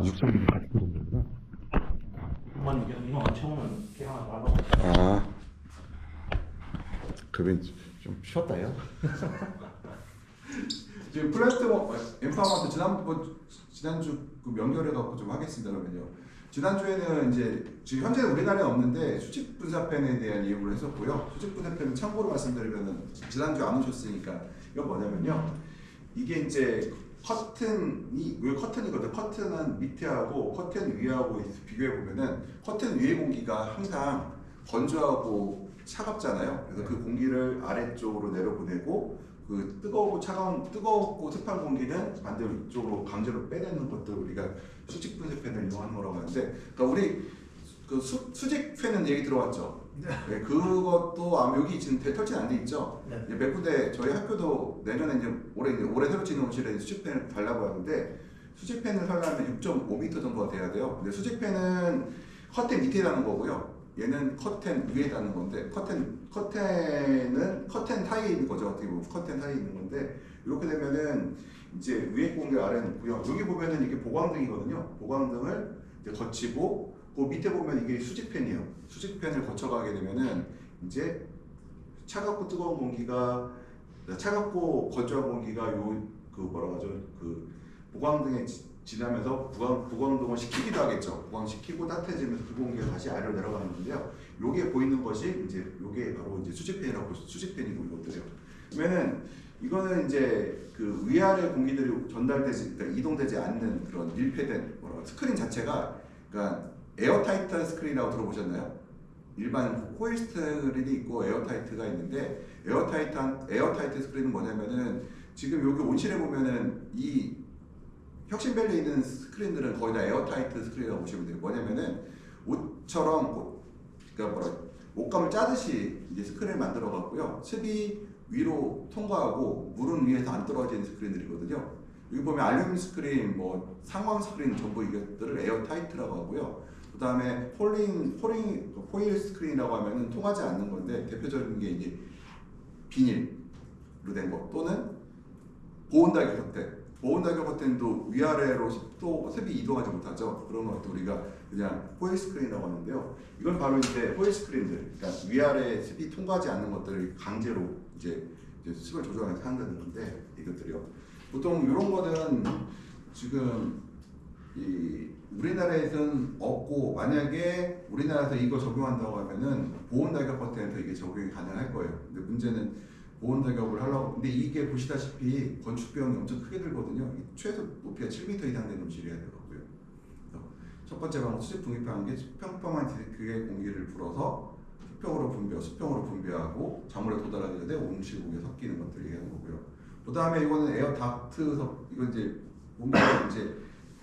6,000개 같이 들어오는 거야. 한번 이거 안 채우면 그냥 말로. 아, 그러면 좀 쉬었다요? 지금 플랫폼 엠파워먼트 지난주 그 연결해 갖고 좀 하겠습니다. 그러면요. 지난주에는 이제 지금 현재 우리나라에 없는데 수직 분사팬에 대한 이야기를 했었고요. 수직 분사팬은 참고로 말씀드리면은 지난주 안 오셨으니까 이건 뭐냐면요. 이게 이제 커튼이 왜 커튼이거든. 커튼은 밑에하고 커튼 위하고 비교해 보면은 커튼 위의 공기가 항상 건조하고 차갑잖아요. 그래서 그 공기를 아래쪽으로 내려보내고 그 뜨겁고 습한 공기는 반대로 이쪽으로 강제로 빼내는 것들 우리가 수직 분쇄팬을 이용하는 거라고 하는데, 그러니까 우리 그 수직 팬은 얘기 들어왔죠. 네, 그것도 아마 여기 지금 설치 안 돼 있죠. 네. 이제 몇 군데 저희 학교도 내년에 이제 올해 새로 짓는 옷실에 수직 팬을 달라고 하는데, 수직 팬을 살려면 6.5m 정도가 돼야 돼요. 근데 수직 팬은 커튼 밑에 다는 거고요. 얘는 커튼 위에 다는 건데, 커튼은 커튼 사이에 있는 거죠. 어떻게 보면 커튼 사이에 있는 건데, 이렇게 되면은 이제 위에 공기 아래 놓고요. 여기 보면은 이게 보광등이거든요. 보광등을 이제 거치고, 그 밑에 보면 이게 수직팬이에요. 수직팬을 거쳐가게 되면은 이제 차갑고 뜨거운 공기가, 차갑고 건조한 공기가 그 뭐라고 하죠? 그 보광등에 지나면서 보광등을 식히기도 하겠죠. 보광시키고 따뜻해지면서 그 공기가 다시 아래로 내려가는 건데요. 요게 보이는 것이 이제 요게 바로 이제 수직팬이라고 수직팬이고 이것들이요. 그러면은 이거는 이제 그 위아래 공기들이 전달되지, 그러니까 이동되지 않는 그런 밀폐된 스크린 자체가, 그러니까 에어타이트 스크린이라고 들어보셨나요? 일반 호일 스크린이 있고 에어타이트가 있는데, 에어타이트 스크린은 뭐냐면은 지금 여기 온실에 보면은 이 혁신밸리에 있는 스크린들은 거의 다 에어타이트 스크린이라고 보시면 돼요. 뭐냐면은 옷처럼 그러니까 옷감을 짜듯이 이제 스크린을 만들어 갖고요. 습이 위로 통과하고 물은 위에서 안 떨어지는 스크린들이거든요. 여기 보면 알루미늄 스크린, 뭐 상광 스크린 전부 이것들을 에어타이트라고 하고요. 그 다음에 포일 스크린이라고 하면은 통하지 않는 건데, 대표적인 게 이제 비닐로 된 거, 또는 보온다격 커튼. 보온다격 커튼도 위아래로 습이 이동하지 못하죠. 그런 것도 우리가 그냥 포일 스크린이라고 하는데요. 이건 바로 이제 포일 스크린들, 그러니까 위아래 습이 통과하지 않는 것들을 강제로 이제 습을 조절해서 한다는 건데, 이것들이요. 보통 이런 거는 지금 우리나라에서는 없고, 만약에 우리나라에서 이거 적용한다고 하면은 보온다격 커튼에서 이게 적용이 가능할 거예요. 근데 문제는 보온다격을 하려고, 근데 이게 보시다시피 건축 비용이 엄청 크게 들거든요. 최소 높이가 7m 이상 되는 음실이어야 되고요. 첫 번째 방법, 수직 분기파하는 게 수평범한 디스크의 공기를 불어서 수평으로 분비하고 자물에 도달하게 돼 온실 공기가 섞이는 것들 얘기하는 거고요. 그 다음에 이거는 에어 덕트, 이거 이제 보면 이제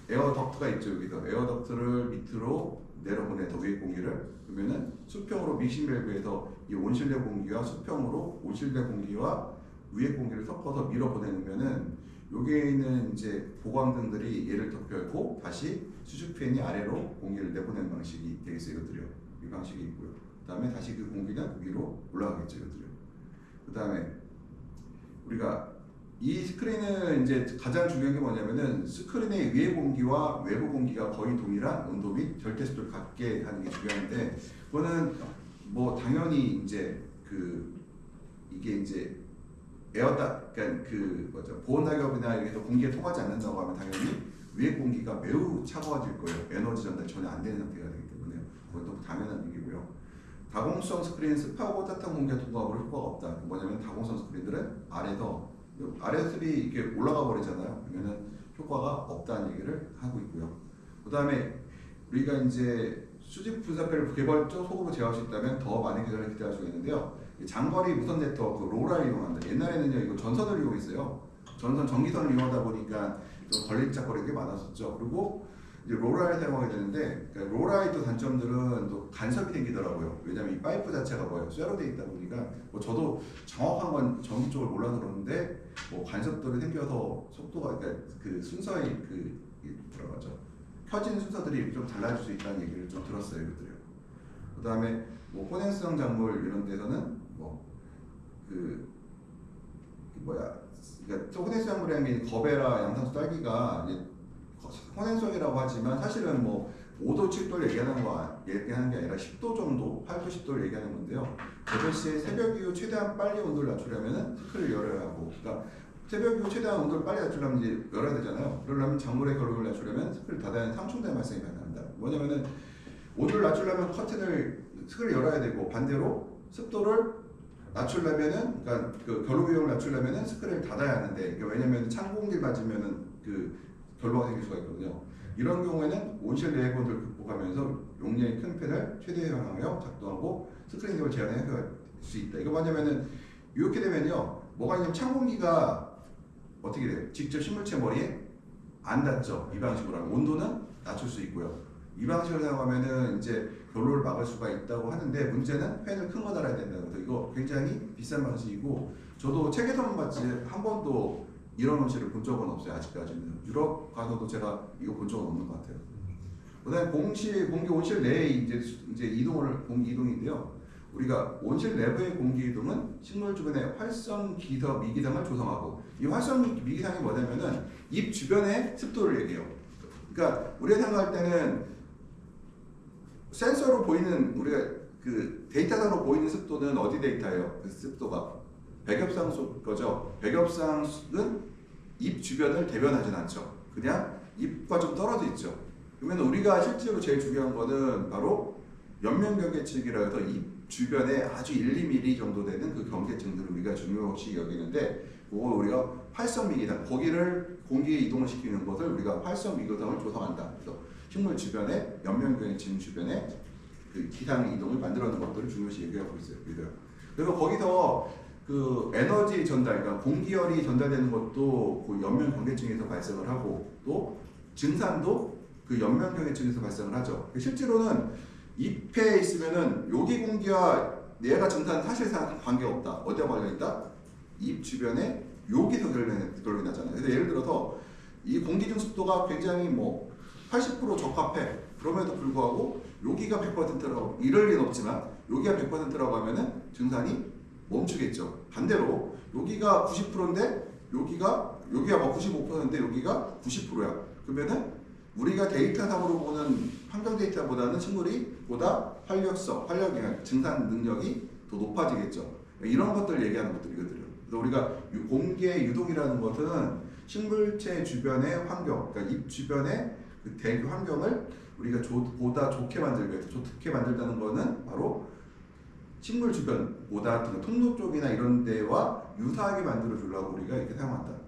에어 덕트가 있죠. 여기서 에어 덕트를 밑으로 내려보내서 위에 공기를, 그러면은 수평으로 믹싱 밸브에서 이 온실내 공기와 수평으로 온실내 공기와 위에 공기를 섞어서 밀어보내면은 여기에 있는 이제 보광등들이 얘를 덮여있고 다시 수직팬이 아래로 공기를 내보내는 방식이 되겠어요. 이것들이요. 이 방식이 있고요. 그 다음에 다시 그 공기는 위로 올라가겠죠. 이것들이요. 그 다음에 우리가 이 스크린은 이제 가장 중요한 게 뭐냐면은 스크린의 위의 공기와 외부 공기가 거의 동일한 온도 및 절대 습도를 갖게 하는 게 중요한데, 그거는 뭐 당연히 이제 이게 이제 그러니까 보온다격이나 이렇게 해서 공기가 통하지 않는다고 하면 당연히 위의 공기가 매우 차가워질 거예요. 에너지 전달 전혀 안 되는 상태가 되기 때문에 그것도 당연한 얘기고요. 다공성 스크린 습하고 따뜻한 공기가 통과하고 효과가 없다. 뭐냐면 다공성 스크린들은 아래 습이 이렇게 올라가 버리잖아요. 그러면은 효과가 없다는 얘기를 하고 있고요. 그 다음에 우리가 이제 수직 분사팬을 개발적으로 제어할 수 있다면 더 많은 개선을 기대할 수 있는데요. 장거리 무선 네트워크 로라를 이용한다. 옛날에는요 이거 전선을 이용했어요. 전기선을 이용하다 보니까 좀 걸림짝거리는 게 많았었죠. 그리고 이제 로라를 사용하게 되는데, 그러니까 로라의 또 단점들은 또 간섭이 생기더라고요. 왜냐면 이 파이프 자체가 쇠로 되어 있다 보니까, 뭐 저도 정확한 건 전기 쪽을 몰라서 그러는데 뭐 간섭들이 생겨서 속도가, 그러니까 그 순서의 뭐라고 하죠, 켜진 순서들이 좀 달라질 수 있다는 얘기를 좀 들었어요. 이것들요. 그 다음에 뭐 혼행성 작물 이런 데서는 그러니까 혼행성 작물이라는 게 거베라 양산수 딸기가 이제 혼행성이라고 하지만 사실은 뭐 5도, 7도를 얘기하는 게 아니라 10도 정도, 8도, 10도를 얘기하는 건데요. 8시에 새벽 이후 최대한 빨리 온도를 낮추려면 스크를 열어야 하고, 그러니까 새벽 이후 최대한 온도를 빨리 낮추려면 이제 열어야 되잖아요. 그러려면 작물의 결론을 낮추려면 스크를 닫아야 하는 상충된 발생이 가능합니다. 뭐냐면은 온도를 낮추려면 스크를 열어야 되고, 반대로 습도를 낮추려면은, 그러니까 그 결로 비용을 낮추려면은 스크를 닫아야 하는데, 그러니까 왜냐면 찬 공기를 맞으면은 그 결로가 생길 수가 있거든요. 이런 경우에는 온실 내의 온도를 극복하면서 용량이 큰 팬을 최대화하여 작동하고 스크린력을 제한해 수 있다. 이거 뭐냐면은 이렇게 되면요, 뭐가 있냐면 찬 공기가 어떻게 돼요? 직접 식물체 머리에 안 닿죠. 이 방식으로 하면 온도는 낮출 수 있고요. 이 방식을 사용하면은 이제 결로를 막을 수가 있다고 하는데, 문제는 팬을 큰 거 달아야 된다는 거죠. 이거 굉장히 비싼 방식이고, 저도 책에서만 봤지 한 번도 이런 온실을 본 적은 없어요. 아직까지는. 유럽 가서도 제가 이거 본 적은 없는 것 같아요. 그다음에 공기 온실 내에 이제 공기 이동인데요. 우리가 온실 내부의 공기 이동은 식물 주변의 활성 기더 미기상을 조성하고, 이 활성 미기상이 뭐냐면은 잎 주변의 습도를 얘기해요. 그러니까 우리가 생각할 때는 센서로 보이는, 우리가 그 데이터상으로 보이는 습도는 어디 데이터예요? 그 습도가 백엽상 거죠. 백엽상은 잎 주변을 대변하진 않죠. 그냥 잎과 좀 떨어져 있죠. 그러면 우리가 실제로 제일 중요한 거는 바로 연면경계층이라 해서 잎 주변에 아주 1, 2mm 정도 되는 그 경계층들을 우리가 중요시 여기는데, 그거 우리가 활성미기상, 거기를 공기에 이동을 시키는 것을 우리가 활성미기상을 조성한다. 그래서 식물 주변에 연면경계층 주변에 그 기상 이동을 만들어내는 것들을 중요시 얘기하고 있어요. 그래서 거기서 그 에너지 전달, 그러니까 공기열이 전달되는 것도 그 연면경계층에서 발생을 하고, 또 증산도 그 연면경계층에서 발생을 하죠. 실제로는 잎에 있으면은 여기 공기와 얘가 증산 사실상 관계가 없다. 어디와 관련이 있다? 잎 주변에 여기서 결론이 나잖아요. 그래서 예를 들어서 이 공기 중 습도가 굉장히 뭐 80% 적합해. 그럼에도 불구하고 여기가 100%라고, 이럴 리는 없지만 여기가 100%라고 하면은 증산이 멈추겠죠. 반대로 여기가 90%인데 여기가 뭐 95%인데 여기가 90%야. 그러면은 우리가 데이터상으로 보는 환경 데이터보다는 식물이 보다 활력성, 증산 능력이 더 높아지겠죠. 이런 것들 얘기하는 것들이거든요. 그래서 우리가 공기의 유동이라는 것은 식물체 주변의 환경, 그러니까 잎 주변의 그 대기 환경을 우리가 보다 좋게 만들기 위해서, 좋게 만들다는 것은 바로 식물 주변보다 통로 쪽이나 이런 데와 유사하게 만들어 주려고 우리가 이렇게 사용한다.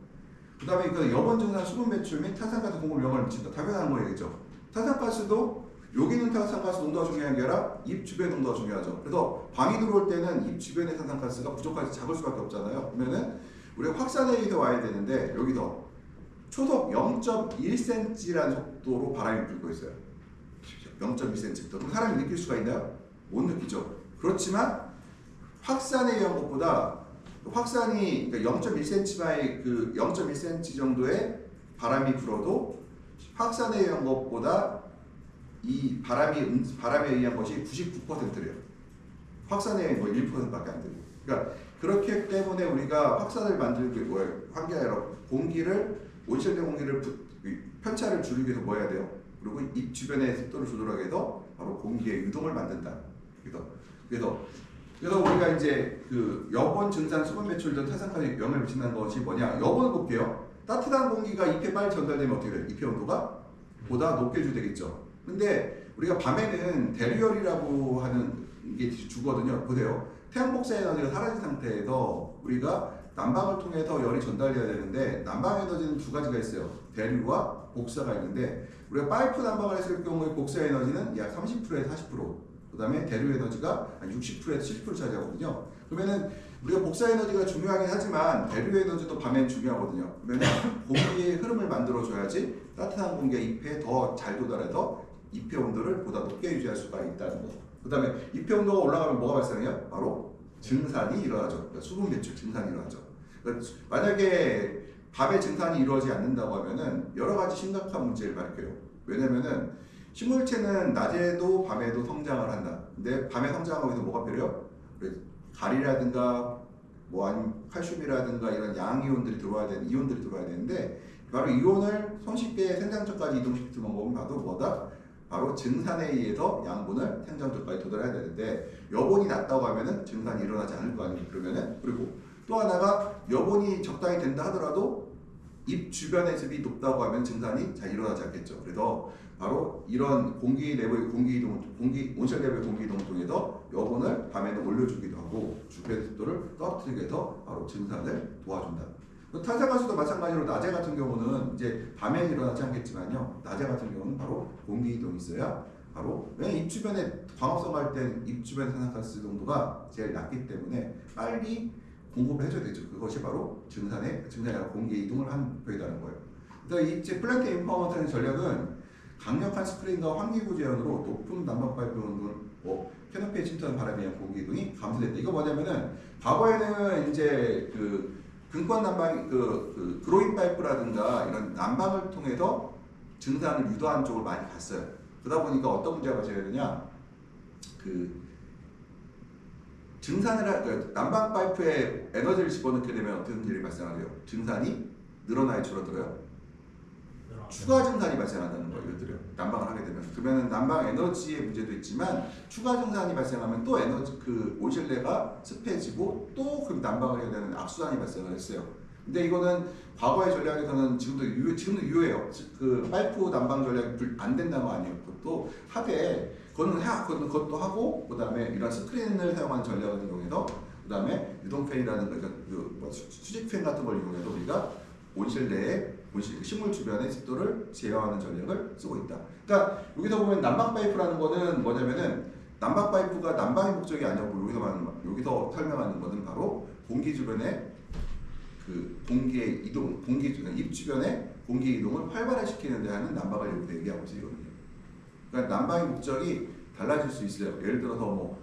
그 다음에 그 여번 증산 수분 배출 및 탄산가스 공급에 영향을 미친다. 당연한 거얘기죠. 탄산가스도 여기 있는 탄산가스 농도가 중요한 게 아니라 잎 주변 농도가 중요하죠. 그래서 광이 들어올 때는 잎 주변의 탄산가스가 부족해서 작을 수밖에 없잖아요. 그러면은 우리가 확산해서 와야 되는데, 여기서 초속 0.1cm라는 속도로 바람이 불고 있어요. 0.1cm. 그럼 사람이 느낄 수가 있나요? 못 느끼죠. 그렇지만 확산에 의한 것보다, 확산이 그러니까 0.1cm의 그 0.1cm 정도의 바람이 불어도 확산에 의한 것보다 이 바람에 의한 것이 99%래요. 확산에 의한 거 1%밖에 안 되고. 그러니까 그렇기 때문에 우리가 확산을 만들기 위해 환경이 아니라 온실된 공기를 편차를 줄이기 위해서 뭐 해야 돼요? 그리고 잎 주변의 습도를 조절하기 위해서 바로 공기의 유동을 만든다. 그래서 우리가 이제 그 여본 증산 수분 배출 등 탄산가스에 영향을 미친다는 것이 뭐냐? 여본을 볼게요. 따뜻한 공기가 잎에 빨리 전달되면 어떻게 돼요? 잎의 온도가 보다 높게 되겠죠. 근데 우리가 밤에는 대류열이라고 하는 게 주거든요. 보세요. 태양 복사 에너지가 사라진 상태에서 우리가 난방을 통해서 열이 전달돼야 되는데, 난방 에너지는 두 가지가 있어요. 대류와 복사가 있는데, 우리가 파이프 난방을 했을 경우에 복사 에너지는 약 30%에서 40%, 그 다음에 대류 에너지가 한 60%에서 70% 차지하거든요. 그러면은 우리가 복사 에너지가 중요하긴 하지만 대류 에너지도 밤엔 중요하거든요. 그러면 공기의 흐름을 만들어줘야지 따뜻한 공기가 잎에 더 잘 도달해서 잎의 온도를 보다 높게 유지할 수가 있다는 거. 그 다음에 잎의 온도가 올라가면 뭐가 발생해요? 바로 증산이 일어나죠. 그러니까 수분 배출 증산이 일어나죠. 그러니까 만약에 밤에 증산이 이루어지지 않는다고 하면은 여러 가지 심각한 문제를 밝혀요. 왜냐면은 식물체는 낮에도 밤에도 성장을 한다. 근데 밤에 성장하기 위해서 뭐가 필요해요? 가리라든가 뭐 아니면 칼슘이라든가 이런 양이온들이 들어와야 되는데, 바로 이온을 손쉽게 생장점까지 이동시키는 방법은 바로 뭐다? 바로 증산에 의해서 양분을 생장점까지 도달해야 되는데 여본이 낮다고 하면은 증산이 일어나지 않을 거 아니에요. 그러면은 그리고 또 하나가 여본이 적당히 된다 하더라도 입 주변의 습이 높다고 하면 증산이 잘 일어나지 않겠죠. 그래서 바로 이런 공기 내부의 온실 내부의 공기 이동을 통해서 여본을 밤에는 올려주기도 하고 주변 습도를 떨어뜨리게 해서 바로 증산을 도와준다. 탄산가스도 마찬가지로 낮에 같은 경우는 이제 밤에는 일어나지 않겠지만요. 낮에 같은 경우는 바로 공기 이동이 있어야 바로 왜냐면 입 주변에 광합성 할 때 입 주변 탄산가스 농도가 제일 낮기 때문에 빨리 공급을 해줘야 되죠. 그것이 바로 증산이 아니라 공기 이동을 하는 목표이라는 거예요. 그래서 이제 플랜트 인파워먼트의 전략은 강력한 스크린과 환기구 제한으로 높은 난방 파이프 온도를 캐노피에 침투하는 바람에 의한 공기 이동이 감소됐다. 이거 뭐냐면은 과거에는 이제 그 근권 난방 그로인 파이프라든가 이런 난방을 통해서 증산을 유도하는 쪽으로 많이 갔어요. 그러다 보니까 어떤 문제가 발생하느냐 난방 파이프에 에너지를 집어넣게 되면 어떤 일이 발생하게요? 증산이 늘어나요, 줄어들어요? 추가 증산이 발생한다는 거예요. 예를 들어 난방을 하게 되면 그러면 난방 에너지의 문제도 있지만 추가 증산이 발생하면 또 에너지 온실내가 습해지고 또 그 난방을 해야 되는 악순환이 발생을 했어요. 근데 이거는 과거의 전략에서는 지금도 유효해요. 그 파이프 난방 전략이 안 된다는 거 아니에요. 그것도 하되 그것도 하고 그다음에 이런 스크린을 사용하는 전략을 이용해서 그다음에 유동팬이라는 수직팬 같은 걸 이용해서 우리가 온실 내에 식물 주변의 습도를 제어하는 전략을 쓰고 있다. 그러니까 여기서 보면 난방 파이프라는 거는 뭐냐면은 난방 파이프가 난방의 목적이 아니고 여기서 설명하는 것은 바로 공기 주변의 그 공기의 이동, 입 주변의 공기 이동을 활발화시키는 데 하는 난방을 여기서 얘기하고 있거든요. 그러니까 난방의 목적이 달라질 수 있어요. 예를 들어서 뭐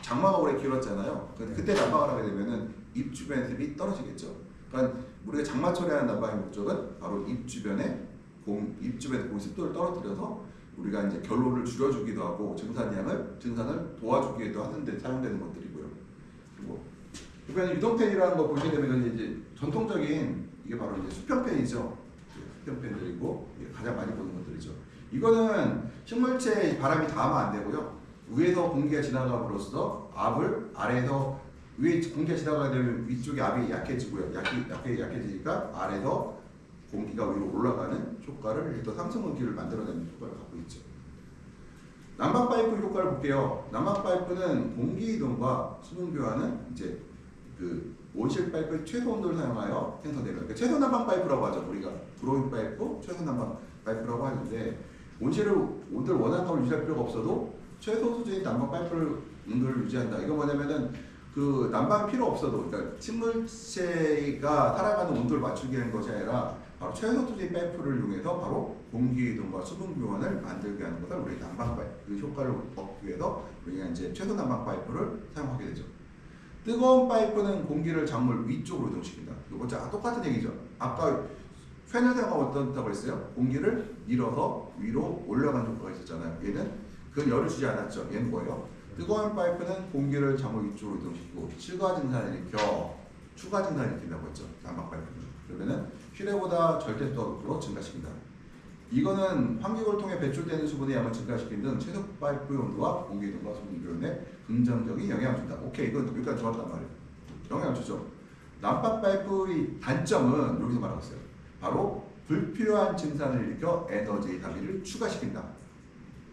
장마가 오래 길었잖아요. 그때 난방을 하게 되면은 입 주변의 습이 떨어지겠죠. 그러니까 우리가 장마철에 하는 난방의 목적은 바로 입 주변의 공기 습도를 떨어뜨려서 우리가 이제 결로를 줄여주기도 하고 증산을 도와주기도 하는데 사용되는 것들이고요. 그리고 이번에 유동팬이라는 거 보시게 되면 이제 전통적인 이게 바로 이제 수평팬이죠. 수평팬들이고 가장 많이 보는 것들이죠. 이거는 식물체에 바람이 닿으면 안 되고요. 위에서 공기가 지나감으로써 압을 아래에서 위에 공기가 지나가게 되면 위쪽에 압이 약해지고요. 약해지니까 아래에서 공기가 위로 올라가는 효과를 또 상승원기를 만들어내는 효과를 갖고 있죠. 난방 파이프 효과를 볼게요. 난방 파이프는 공기 이동과 수분 교환은 이제 그 온실 파이프의 최소 온도를 사용하여 생성되는 그러니까 최소 난방 파이프라고 하죠. 우리가 브로잉 파이프, 최소 난방 파이프라고 하는데 온도를 원하는 걸 유지할 필요가 없어도 최소 수준의 난방 파이프를 온도를 유지한다. 이거 뭐냐면은 그 난방이 필요 없어도 그러니까 식물체가 살아가는 온도를 맞추게 하는 것이 아니라 바로 최소 수준의 파이프를 이용해서 바로 공기 이동과 수분 교환을 만들게 하는 것을 우리 난방 파이프 그 효과를 얻기 위해서 우리가 이제 최소 난방 파이프를 사용하게 되죠. 뜨거운 파이프는 공기를 작물 위쪽으로 이동시킨다. 이거 똑같은 얘기죠. 아까 팬을 사용하고 어떻다고 했어요? 공기를 밀어서 위로 올라가는 효과가 있었잖아요. 얘는 그 열을 주지 않았죠. 얘는 뭐예요? 뜨거운 파이프는 공기를 작물 위쪽으로 이동시키고 추가 증산을 일으킨다고 했죠. 난방 파이프는. 그러면은 실외보다 절대속도로 증가시킨다. 이거는 환기구를 통해 배출되는 수분의 양을 증가시키는 등 최소 파이프의 온도와 공기 이동과 수분 교환에 긍정적인 영향을 준다. 오케이, 이건 여기까지 좋았단 말이에요. 영향을 주죠. 난방 파이프의 단점은 여기서 말하고 있어요. 바로 불필요한 증산을 일으켜 에너지의 낭비를 추가시킨다.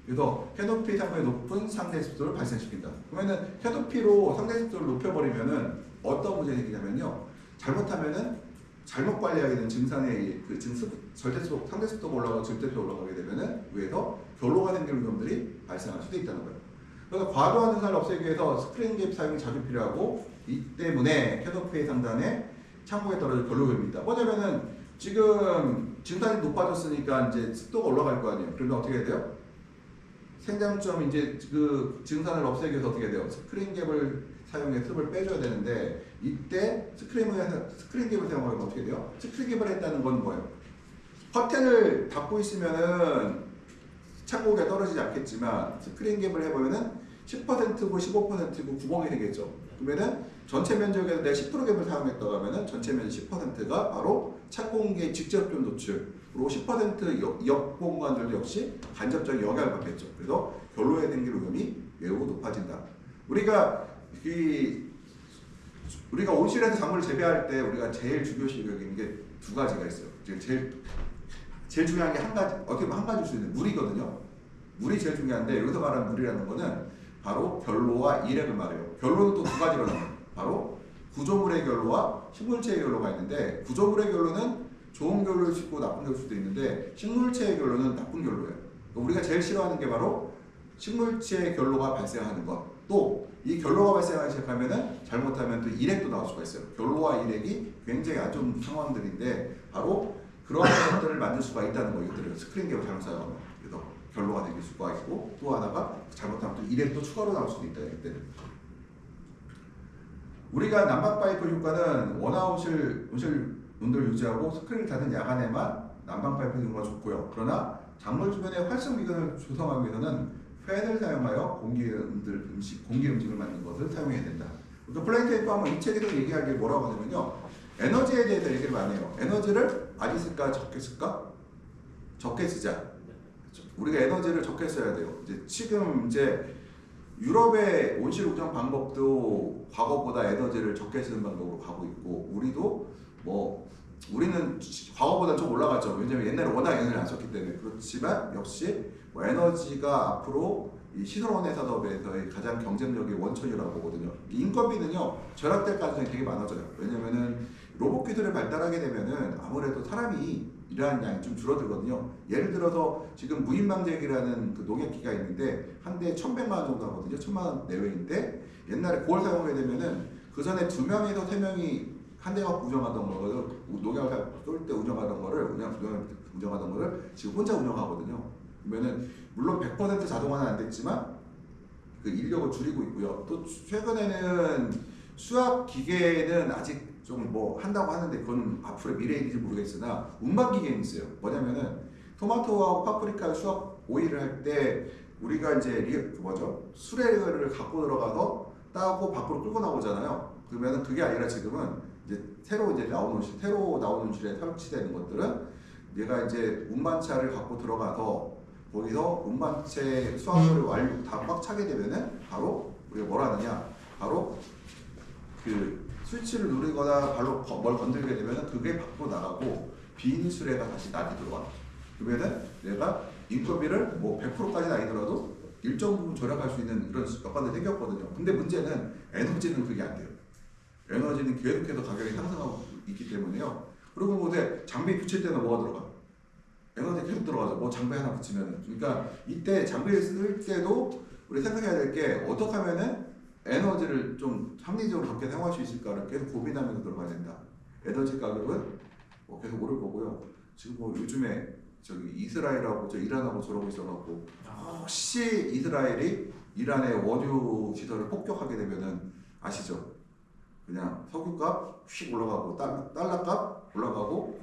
그래서 캐노피 상부의 높은 상대 습도를 발생시킨다. 그러면은 캐노피로 상대 습도를 높여버리면은 어떤 문제가 생기냐면요. 잘못하면은 잘못 관리하게 되는 증산의 그 절대속 상대 습도가 올라가고 절대속도가 올라가게 되면은 위에서 결로가 생기는 위험들이 발생할 수도 있다는 거예요. 그래서 과도한 증산을 없애기 위해서 스크린 갭 사용이 자주 필요하고 이 때문에 캐노피의 상단에 창고에 떨어질 결로입니다. 뭐냐면은 지금 증산이 높아졌으니까 이제 습도가 올라갈 거 아니에요. 그러면 어떻게 해야 돼요? 생장점 이제 그 증산을 없애기 위해서 어떻게 돼요? 스크린 갭을 사용해 습을 빼줘야 되는데 이때 스크린 갭을 사용하면 어떻게 돼요? 스크린 갭을 했다는 건 뭐예요? 커튼을 닫고 있으면은 창고가 떨어지지 않겠지만 스크린 갭을 해보면은 10%고 15%고 구멍이 되겠죠. 그러면은 전체 면적에서 내가 10% 갭을 사용했다고 하면은 전체 면적 10%가 바로 착공기의 직접적 노출, 그리고 10% 옆 공간들도 역시 간접적인 영향을 받겠죠. 그래서 결로에 생길 위험이 매우 높아진다. 우리가 온실에서 작물을 재배할 때 우리가 제일 중요시 여기는 게 두 가지가 있어요. 제일 중요한 게 한 가지, 어떻게 보면 한 가지일 수 있는 물이거든요. 물이 제일 중요한데 여기서 말하는 물이라는 거는 바로 결로와 일액을 말해요. 결로는 또 두 가지로 나눠요. 바로 구조물의 결로와 식물체의 결로가 있는데, 구조물의 결로는 좋은 결로일 수 있고 나쁜 결로일 수도 있는데 식물체의 결로는 나쁜 결로예요. 우리가 제일 싫어하는 게 바로 식물체의 결로가 발생하는 것. 또 이 결로가 발생하기 시작하면은 잘못하면 또 일액도 나올 수가 있어요. 결로와 일액이 굉장히 안 좋은 상황들인데 바로 그러한 것들을 만들 수가 있다는 거. 이것들을 스크린개로 잘못 사용하면 그래서 결로가 생길 수가 있고, 또 하나가 잘못하면 또 일액도 추가로 나올 수도 있다. 이때는 우리가 난방 파이프 효과는 온실 온도를 유지하고 스크린을 닫은 야간에만 난방 파이프 효과가 좋고요. 그러나 작물 주변의 활성 미관을 조성하기 위해서는 팬을 사용하여 공기 음식을 만드는 것을 사용해야 된다. 그러니까 플랭테이프 하면 이 책에서 얘기할 게 뭐라고 하냐면요, 에너지에 대해서 얘기를 많이 해요. 에너지를 많이 쓸까 적게 쓸까? 적게 쓰자. 우리가 에너지를 적게 써야 돼요. 지금 유럽의 온실 운영 방법도 과거보다 에너지를 적게 쓰는 방법으로 가고 있고, 우리는 과거보다 좀 올라갔죠. 왜냐면 옛날에 워낙 에너지를 안 썼기 때문에. 그렇지만 역시 에너지가 앞으로 이 신혼원의 산업에서의 가장 경쟁력의 원천이라고 보거든요. 인건비는요 절약될 가능성이 되게 많아져요. 왜냐면은 로봇기술이 발달하게 되면은 아무래도 사람이 일하는 양이 좀 줄어들거든요. 예를 들어서 지금 무인망제기라는 그 농약기가 있는데 한 대에 1,100만 원 정도 하거든요. 1,000만 원 내외인데, 옛날에 그걸 사용하게 되면은 그 전에 2명에서 3명이 한 대가 운영하던 거를, 농약을 쏠 때 운영하던 거를 지금 혼자 운영하거든요. 그러면은 물론 100% 자동화는 안 됐지만 그 인력을 줄이고 있고요. 또 최근에는 수확 기계는 아직 좀 한다고 하는데 그건 앞으로의 미래일지 모르겠으나 운반 기계는 있어요. 뭐냐면은 토마토하고 파프리카 수확 오일을 할 때 우리가 수레를 갖고 들어가서 따고 밖으로 끌고 나오잖아요. 그러면은 그게 아니라 지금은 새로 나오는 실에 설치되는 것들은 내가 운반차를 갖고 들어가서 거기서 운반체 수확물을 완료 다 꽉 차게 되면은 바로 우리가 뭘 하느냐, 바로 그 스위치를 누르거나 발로 뭘 건들게 되면은 그게 밖으로 나가고 빈 수레가 다시 나한테 들어와. 그러면은 내가 인건비를 100%까지는 아니더라도 일정 부분 절약할 수 있는 이런 여건이 생겼거든요. 근데 문제는 에너지는 그게 안 돼요. 에너지는 계속해서 가격이 상승하고 있기 때문에요. 그리고 장비 붙일 때는 뭐가 들어가? 에너지 계속 들어가죠. 장비 하나 붙이면. 그러니까 이때 장비를 쓸 때도 우리 생각해야 될 게 어떻게 하면은 에너지를 좀 합리적으로 적게 사용할 수 있을까를 계속 고민하면서 들어가야 된다. 에너지 가격은 계속 오를 거고요. 지금 요즘에 이스라엘하고 이란하고 저러고 있어갖고 혹시 이스라엘이 이란의 원유 시설을 폭격하게 되면은 아시죠? 그냥 석유값 휙 올라가고 달러값 올라가고,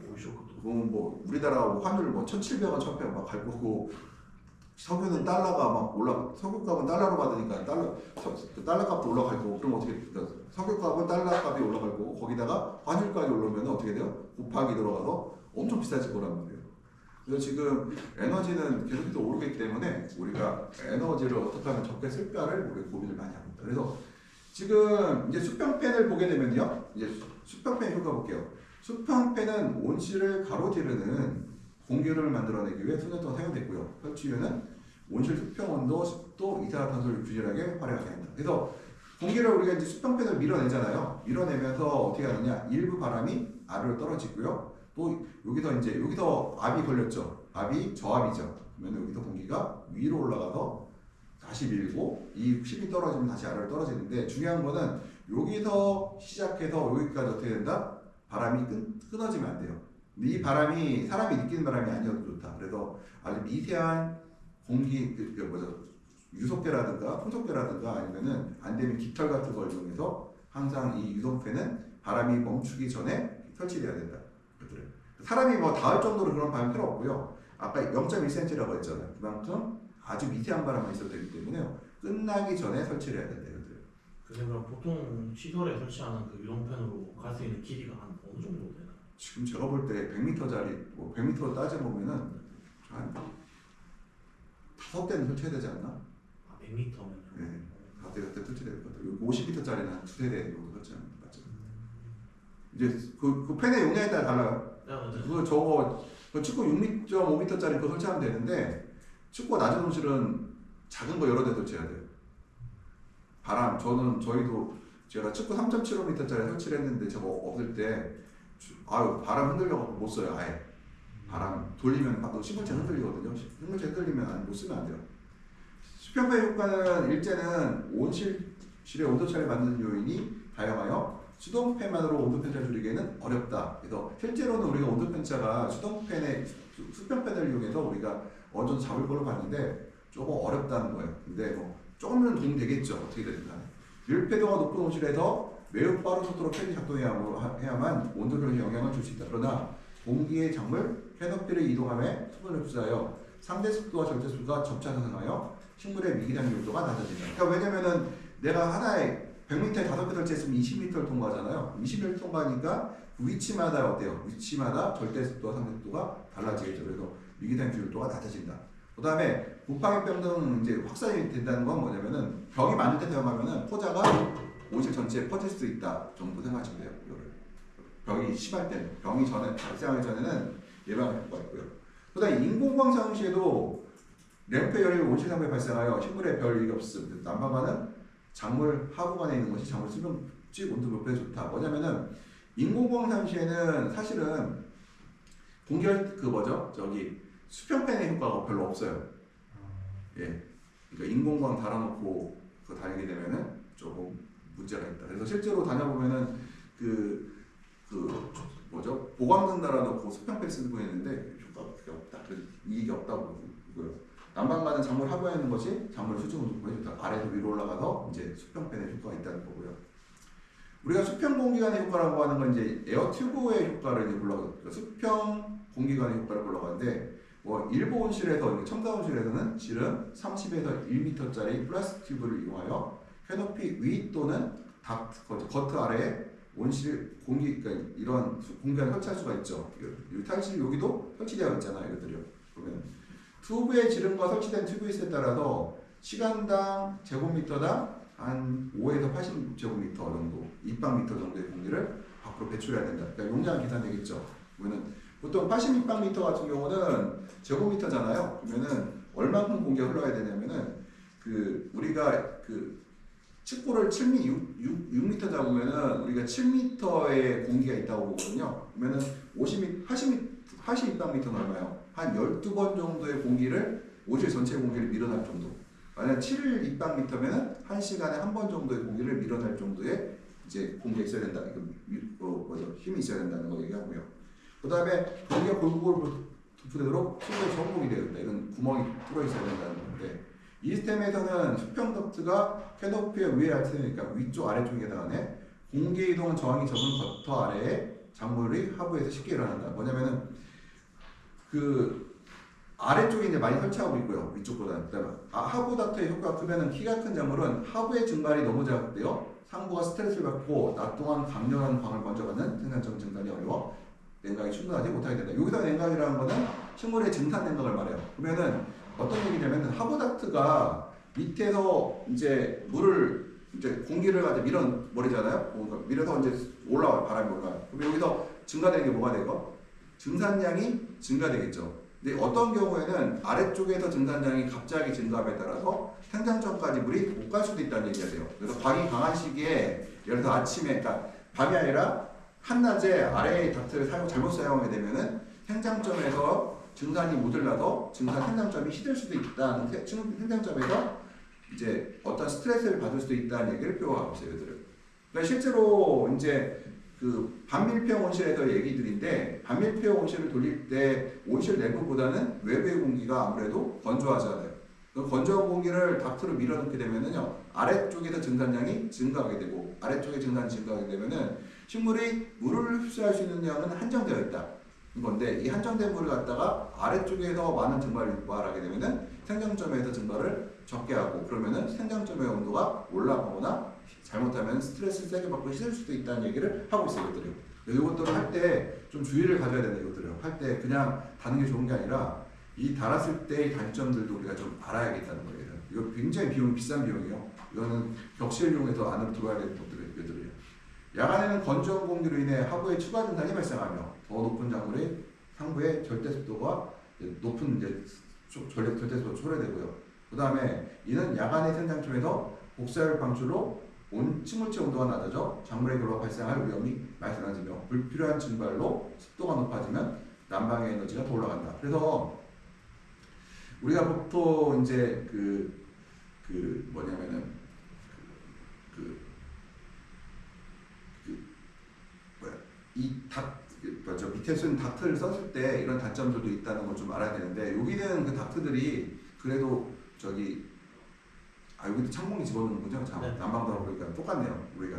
우리나라 환율 1,700원, 1,800원 막 갈 거고, 석유는 달러가 막 석유값은 달러로 받으니까 달러값도 올라갈 거고, 그럼 어떻게 석유값은 달러값이 올라갈 거고, 거기다가 환율까지 올라오면 어떻게 돼요? 곱하기 들어가서 엄청 비싸질 거란 말이에요. 그래서 지금 에너지는 계속해서 오르기 때문에 우리가 에너지를 어떻게 하면 적게 쓸까를 우리 고민을 많이 합니다. 그래서 지금 수평팬을 보게 되면요, 수평팬 효과 볼게요. 수평팬은 온실을 가로지르는 공기를 만들어내기 위해 수년 동안 사용됐고요. 설치유는 온실 수평 온도, 습도, 이산화탄소를 균일하게 활용하게 합니다. 그래서 공기를 우리가 수평팬을 밀어내잖아요. 밀어내면서 어떻게 하느냐, 일부 바람이 아래로 떨어지고요. 또 여기서 압이 걸렸죠. 압이 저압이죠. 그러면 여기서 공기가 위로 올라가서 다시 밀고 이 힘이 떨어지면 다시 아래로 떨어지는데, 중요한 거는 여기서 시작해서 여기까지 어떻게 된다? 바람이 끊어지면 안 돼요. 근데 이 바람이 사람이 느끼는 바람이 아니어도 좋다. 그래서 아주 미세한 공기 유속계라든가 풍속계라든가 아니면은 안 되면 깃털 같은 걸 이용해서 항상 이 유속팬은 바람이 멈추기 전에 설치돼야 된다. 사람이 닿을 정도로 그런 바람이 필요 없고요. 아까 0.1cm라고 했잖아요. 그만큼 아주 미세한 바람만 있어도 되기 때문에요. 끝나기 전에 설치를 해야 된다. 그럼 보통 시설에 설치하는 그 유동편으로 갈 수 있는 길이가 한 어느 정도 되나요? 지금 제가 볼 때 100m짜리 뭐 100m 따져보면은 한 5대는 설치해야 되지 않나? 아 100m면요? 네. 5대 설치될 것 같아요. 50m짜리는 한 2세대 정도 설치하는 것 같죠. 이제 그 팬의 용량에 따라 달라요. 네. 그거 저거 축구 6.5m짜리 거 설치하면 되는데 축구 낮은 온실은 작은 거 여러 대 설치해야 돼요. 바람 저희도 제가 축구 3.75m짜리 설치를 했는데 저거 없을 때 바람 흔들려서 못 써요. 아예 바람 돌리면 또 식물체 흔들리거든요. 식물체 흔들리면 못 쓰면 안 돼요. 수평배 효과는 일제는 온실의 온도 차를 만드는 요인이 다양하여 수동 팬만으로 온도 편차를 줄이기에는 어렵다. 그래서 실제로는 우리가 온도 편차가 수동 팬의 수평 팬을 이용해서 우리가 어느 정도 잡을 걸로 봤는데 조금 어렵다는 거예요. 근데 뭐 조금은 도움 되겠죠. 어떻게 되든 간에. 밀폐도가 높은 온실에서 매우 빠른 속도로 팬이 작동해야만 온도를 영향을 줄 수 있다. 그러나 공기의 작물, 캐노피를 이동함에 수분을 흡수하여 상대 습도와 절대 습도가 접차상하여 식물의 미기장 밀도가 낮아진다. 그러니까 왜냐면은 내가 하나에 100m에 5개 설치했으면 20m를 통과하잖아요. 20m를 통과하니까 위치마다 어때요? 위치마다 절대 습도와 상대 습도가 달라지겠죠. 그래서 미기장 밀도가 낮아진다. 그 다음에 곰팡이병 등 이제 확산이 된다는 건 뭐냐면은 병이 많을 때 사용하면은 포자가 온실 전체에 퍼질 수 있다 정도 생각하시면 돼요. 이거를 병이 심할 때는 병이 전에 발생하기 전에는 예방할 효과가 있고요. 그다음에 인공광 시에도 램프 열이 온실 상부에 발생하여 식물에 별 이익이 없음. 난방관은 작물 하부관에 있는 것이 작물 수분집 온도 목표에 좋다. 뭐냐면은 인공광 시에는 사실은 공기열 수평팬의 효과가 별로 없어요. 예, 그러니까 인공광 달아놓고 그거 다니게 되면은 조금 문제가 있다. 그래서 실제로 다녀보면은 보강등 달아놓고 수평팬 쓰고 있는데 효과가 크게 없다. 그래서 이익이 없다고 보고요. 난방관은 작물 하부에 있는 것이 작물 수중 온도에 좋다. 아래에서 위로 올라가서 이제 수평팬의 효과가 있다는 거고요. 우리가 수평 공기관의 효과라고 하는 건 이제 에어 튜브의 효과를 이제 그러니까 수평 공기관의 효과를 보려고 하는데 뭐 일부 온실에서 첨단 온실에서는 실은 30에서 1m짜리 플라스틱 튜브를 이용하여 캐노피 위 또는 겉 아래에 온실 그러니까 이런 공기관을 설치할 수가 있죠. 사실 여기도 설치되어 있잖아요. 이것들이요. 그러면 튜브의 지름과 설치된 튜브 수에 따라서 시간당 제곱미터당 한 5에서 80제곱미터 정도, 입방미터 정도의 공기를 밖으로 배출해야 된다. 그러니까 용량 계산되겠죠. 그러면 보통 80입방미터 같은 경우는 제곱미터잖아요. 그러면은 얼마큼 공기가 흘러야 되냐면은 우리가 축구를 6m 잡으면은 우리가 7m의 공기가 있다고 보거든요. 그러면은 80입방미터는 얼마예요? 한 12번 정도의 공기를 온실 전체 공기를 밀어낼 정도. 만약 7입방미터면은 1시간에 한 번 정도의 공기를 밀어낼 정도의 이제 공기가 있어야 된다. 힘이 있어야 된다는 거 얘기하고요. 그 다음에 공기가 골고루 분포되도록 수도에 정복이 되어야 된다. 이건 구멍이 뚫어 있어야 된다는 건데 이 시스템에서는 수평 덕트가 캐노피의 위에 할테니까 위쪽 아래쪽에 해당하네. 공기 이동 저항이 적은 겉터 아래에 작물이 하부에서 쉽게 일어난다. 뭐냐면은 아래쪽에 이제 많이 설치하고 있고요. 위쪽보다는. 그다음에 하부 닥터의 효과가 크면은 키가 큰 작물은 하부의 증발이 너무 작은데요. 상부가 스트레스를 받고 낮 동안 강렬한 광을 먼저 받는 생산성 증발이 어려워 냉각이 충분하지 못하게 된다. 여기서 냉각이라는 거는 식물의 증산 냉각을 말해요. 그러면은 어떤 얘기냐면 하부 닥트가 밑에서 이제 물을 공기를 가지고 밀어버리잖아요. 밀어서 이제 올라와요. 바람이 올라와요. 그럼 여기서 증가되는 게 뭐가 되고? 증산량이 증가되겠죠. 근데 어떤 경우에는 아래쪽에서 증산량이 갑자기 증가함에 따라서 생장점까지 물이 못 갈 수도 있다는 얘기가 돼요. 그래서 광이 강한 시기에 예를 들어 아침에, 그러니까 밤이 아니라 한낮에 아래의 닥트를 잘못 사용하게 되면은 생장점에서 증산이 모자라서 생장점이 시들 수도 있다는 생장점에서 이제 어떤 스트레스를 받을 수도 있다는 얘기를 표현하고 있어요. 그러니까 실제로 이제 반밀폐 온실에서 얘기들인데 반밀폐 온실을 돌릴 때 온실 내부보다는 외부의 공기가 아무래도 건조하잖아요. 건조한 공기를 닥트로 밀어넣게 되면은요 아래쪽에서 증산량이 증가하게 되고 아래쪽에 증산이 증가하게 되면은 식물이 물을 흡수할 수 있는 양은 한정되어 있다. 건데 이 한정된 물을 갖다가 아래쪽에서 많은 증발을 유발하게 되면은 생장점에서 증발을 적게 하고 그러면은 생장점의 온도가 올라가거나 잘못하면 스트레스를 세게 받고 힘들 수도 있다는 얘기를 하고 있어요. 이것들이. 이것들을 할 때 좀 주의를 가져야 된다. 이것들을 할 때 그냥 다는 게 좋은 게 아니라 이 달았을 때의 단점들도 우리가 좀 알아야겠다는 거예요. 이거 굉장히 비용이 비싼 비용이에요. 이거는 격실을 이용해서 안으로 들어와야 되는 것들이에요. 야간에는 건조한 공기로 인해 하부에 추가 증산이 발생하며 더 높은 작물의 상부의 절대 습도가 높은 절대 습도가 초래되고요. 그 다음에 이는 야간의 생장점에서 복사열 방출로 식물체 온도가 낮아져 작물의 결과 발생할 위험이 많아지며 불필요한 증발로 습도가 높아지면 난방의 에너지가 더 올라간다. 그래서 우리가 보통 이제 뭐냐면은 저 밑에 쓰는 닥트를 썼을 때 이런 단점들도 있다는 걸 좀 알아야 되는데 여기는 그 닥트들이 그래도 여기도 창문이 집어넣는 거죠? 네. 난방도 그러니까 똑같네요. 우리가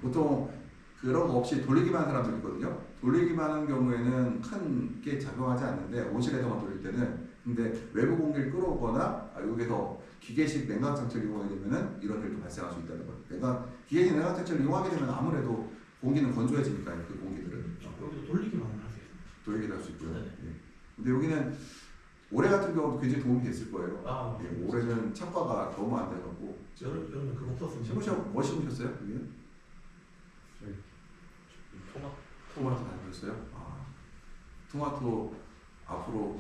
보통 그런 거 없이 돌리기만 하는 사람들 있거든요. 돌리기만 하는 경우에는 큰 게 작용하지 않는데 온실에서만 돌릴 때는 근데 외부 공기를 끌어오거나 여기서 기계식 냉각 장치를 이용하게 되면은 이런 일도 발생할 수 있다는 거예요. 기계식 냉각 장치를 이용하게 되면 아무래도 공기는 건조해지니까 그 공기들은 여기도 돌리기만 할 수 있어요. 돌리기도 할 수 있고요. 네. 예. 근데 여기는 올해 같은 경우도 굉장히 도움이 됐을 거예요. 예, 올해는 착과가 너무 안 돼갖고 여름에 그거 썼으면 뭐 심으셨어요? 여기는? 토마토 다니셨어요? 토마토 앞으로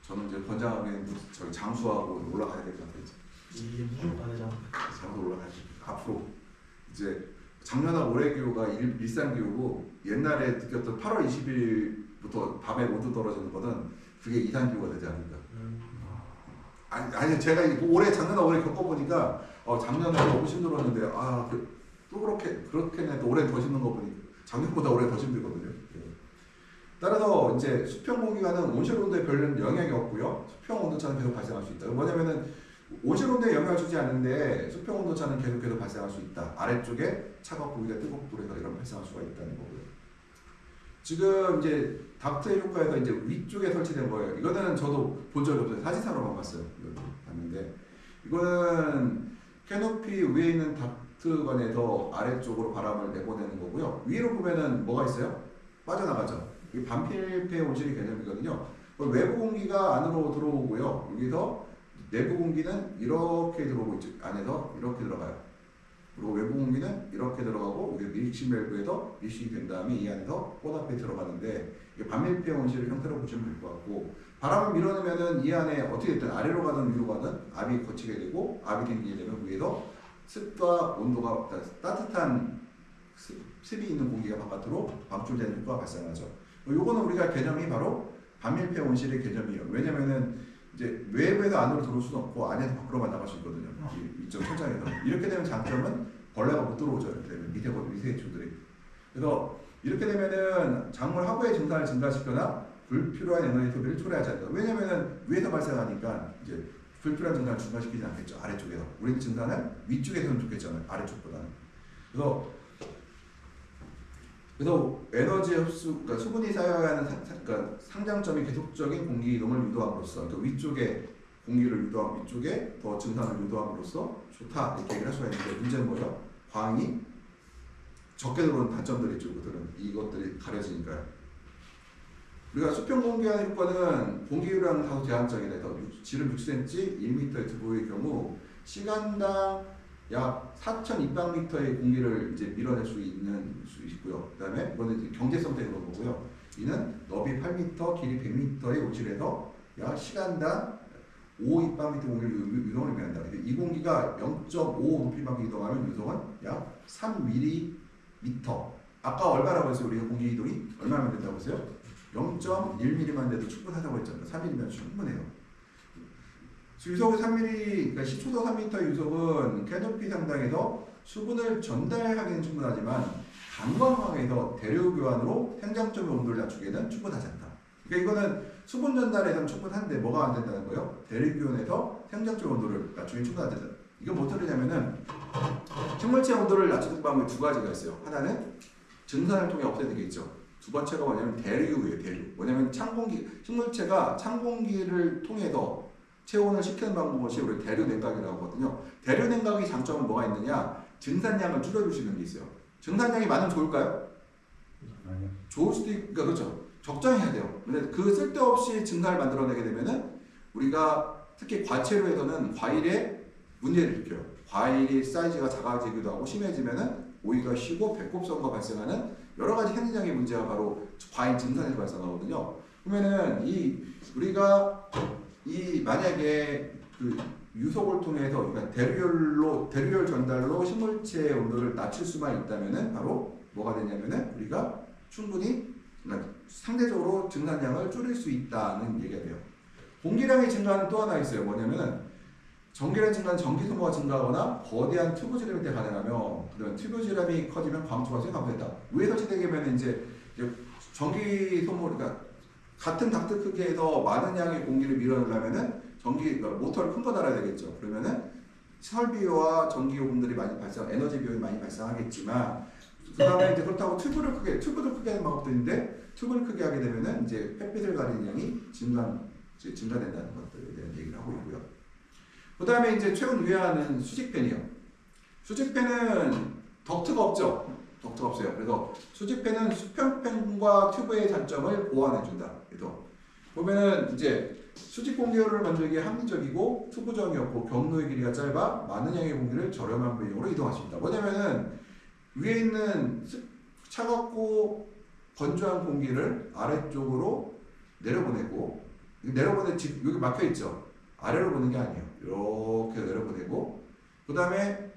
저는 이제 권장하면 저기 장수하고 올라가야 될 것 같아요. 이게 무조건 안 되잖아. 장수 올라가야 돼. 앞으로 이제 작년하고 올해 기후가 일상 기후고 옛날에 느꼈던 8월 20일부터 밤에 모두 떨어지는 거는 그게 이상 기후가 되지 않을까. 아니 제가 올해 작년하고 올해 겪어보니까 작년에 너무 힘들었는데 또 그렇게 또 올해 더 힘든 거 보니까 작년보다 올해 더 힘들거든요. 따라서 이제 수평 공기가는 온실 온도에 별 영향이 없고요. 수평 온도차는 계속 발생할 수 있다. 뭐냐면은 온실 온도에 영향을 주지 않는데 수평 온도차는 계속 발생할 수 있다. 아래쪽에 차갑고 위가 뜨겁고 그래서 이런 발생할 수가 있다는 거고요. 지금 이제 닥터의 효과에서 이제 위쪽에 설치된 거예요. 이거는 저도 본 적이 없어요. 사진상으로만 봤는데 이거는 캐노피 위에 있는 닥트관에서 아래쪽으로 바람을 내보내는 거고요. 위로 보면은 뭐가 있어요? 빠져나가죠. 이게 반필폐 온실의 개념이거든요. 외부 공기가 안으로 들어오고요. 여기서 내부 공기는 이렇게 들어오고 있죠. 안에서 이렇게 들어가요. 그리고 외부 공기는 이렇게 들어가고 여기 밀식 밸브에서 밀식이 된 다음에 이 안에서 꽃 앞에 들어가는데 이게 반밀폐 온실 형태로 보시면 될 것 같고 바람을 밀어내면은 이 안에 어떻게 됐든 아래로 가든 위로 가든 압이 거치게 되고 압이 생기게 되면 위에서 습과 온도가 따뜻한 습이 있는 공기가 바깥으로 방출되는 효과가 발생하죠. 요거는 우리가 개념이 바로 반밀폐 온실의 개념이에요. 왜냐면은 이제 외부에서 안으로 들어올 수는 없고 안에서 밖으로만 나갈 수 있거든요. 이쪽 천장에서. 이렇게 되면 장점은 벌레가 못 들어오죠. 이렇게 되면 밑에 미세충들이. 그래서 이렇게 되면은 작물 하부의 증산을 증가시거나 불필요한 에너지 소비를 초래하지 않는다. 왜냐면은 위에서 발생하니까 이제 불필요한 증산을 증가시키지 않겠죠. 아래쪽에서. 우리는 증산을 위쪽에서 하면 좋겠잖아요. 아래쪽보다는. 그래서 에너지 흡수, 그러니까 수분이 쌓여야 하는 그러니까 상장점이 계속적인 공기 이동을 유도함으로써, 그러니까 위쪽에 공기를 유도함, 위쪽에 더 증산을 유도함으로써 좋다 이렇게 얘기를 할 수가 있는데 문제는 뭐예요? 광이 적게 들어오는 단점들이 있죠. 이것들이 가려지니까요. 우리가 수평 공기화의 효과는 공기유량 다소 제한적이다. 지름 6cm, 1m의 두부의 경우 시간당 약 4,200m의 공기를 이제 밀어낼 수 있고요. 그다음에 이거는 이제 경제성 때문에 그런 거고요. 이는 너비 8m, 길이 100m의 온실에서 약 시간당 5입방미터 공기를 유동을 의미한다. 이 공기가 0.5 높이만큼 이동하면 유동은 약 3mm. 아까 얼마라고 했어요? 우리가 공기 이동이 얼마면 된다고 했어요? 0.1mm만 돼도 충분하다고 했잖아요. 3mm면 충분해요. 유속은 3mm, 그러니까 시초도 3m 유속은 캐노피 상당에서 수분을 전달하기는 충분하지만 강광항에서 대류 교환으로 생장점의 온도를 낮추기에는 충분하지 않다. 그러니까 이거는 수분 전달에서는 충분한데 뭐가 안 된다는 거예요? 대류 교환에서 생장점의 온도를 낮추기 충분하지 않다. 이건 뭐 소리냐면은 식물체 온도를 낮추는 방법이 두 가지가 있어요. 하나는 증산을 통해 없애는 게 있죠. 두 번째가 뭐냐면 대류예요. 대류. 뭐냐면 식물체가 찬 공기를 통해서 체온을 식히는 방법이 우리 대류냉각이라고 하거든요. 대류냉각의 장점은 뭐가 있느냐? 증산량을 줄여주시는 게 있어요. 증산량이 많으면 좋을까요? 아니요. 좋을 수도 있고, 그렇죠. 적정히 해야 돼요. 근데 그 쓸데없이 증산을 만들어내게 되면은 우리가 특히 과체류에서는 과일에 문제를 일으켜요. 과일이 사이즈가 작아지기도 하고 심해지면은 오이가 쉬고 배꼽성과 발생하는 여러 가지 생리장애 문제가 바로 과일 증산에서 발생하거든요. 그러면은 우리가 만약에 그 유속을 통해서 그러니까 대류열 전달로 식물체의 온도를 낮출 수만 있다면은 바로 뭐가 되냐면은 우리가 충분히 그러니까 상대적으로 증산량을 줄일 수 있다는 얘기가 돼요. 공기량의 증가는 또 하나 있어요. 뭐냐면은 전기량 증가는 전기 소모가 증가하거나 거대한 튜브 지름일 때 가능하며 그다음에 튜브 지름이 커지면 광투가 생각보다 위에 설치되게 되면 이제 전기 소모 그러니까 같은 닥트 크기에서 많은 양의 공기를 밀어내려면은 그러니까 모터를 큰 거 달아야 되겠죠. 그러면은 설비와 전기 요금들이 많이 에너지 비용이 많이 발생하겠지만 그 다음에 이제 그렇다고 튜브를 크게 하는 방법도 있는데 튜브를 크게 하게 되면은 이제 햇빛을 가리는 양이 증가된다는 것들에 대한 얘기를 하고 있고요. 그 다음에 이제 최근 유행하는 수직팬이요. 수직팬은 덕트가 없죠. 덕트가 없어요. 그래서 수직팬은 수평팬과 튜브의 단점을 보완해준다. 그래서 보면은 이제 수직 공기를 만들기에 합리적이고 투부정이었고 경로의 길이가 짧아 많은 양의 공기를 저렴한 비용으로 이동할 수 있다. 뭐냐면은 위에 있는 차갑고 건조한 공기를 아래쪽으로 내려보내고 여기 막혀 있죠. 아래로 보는 게 아니에요. 이렇게 내려보내고 그 다음에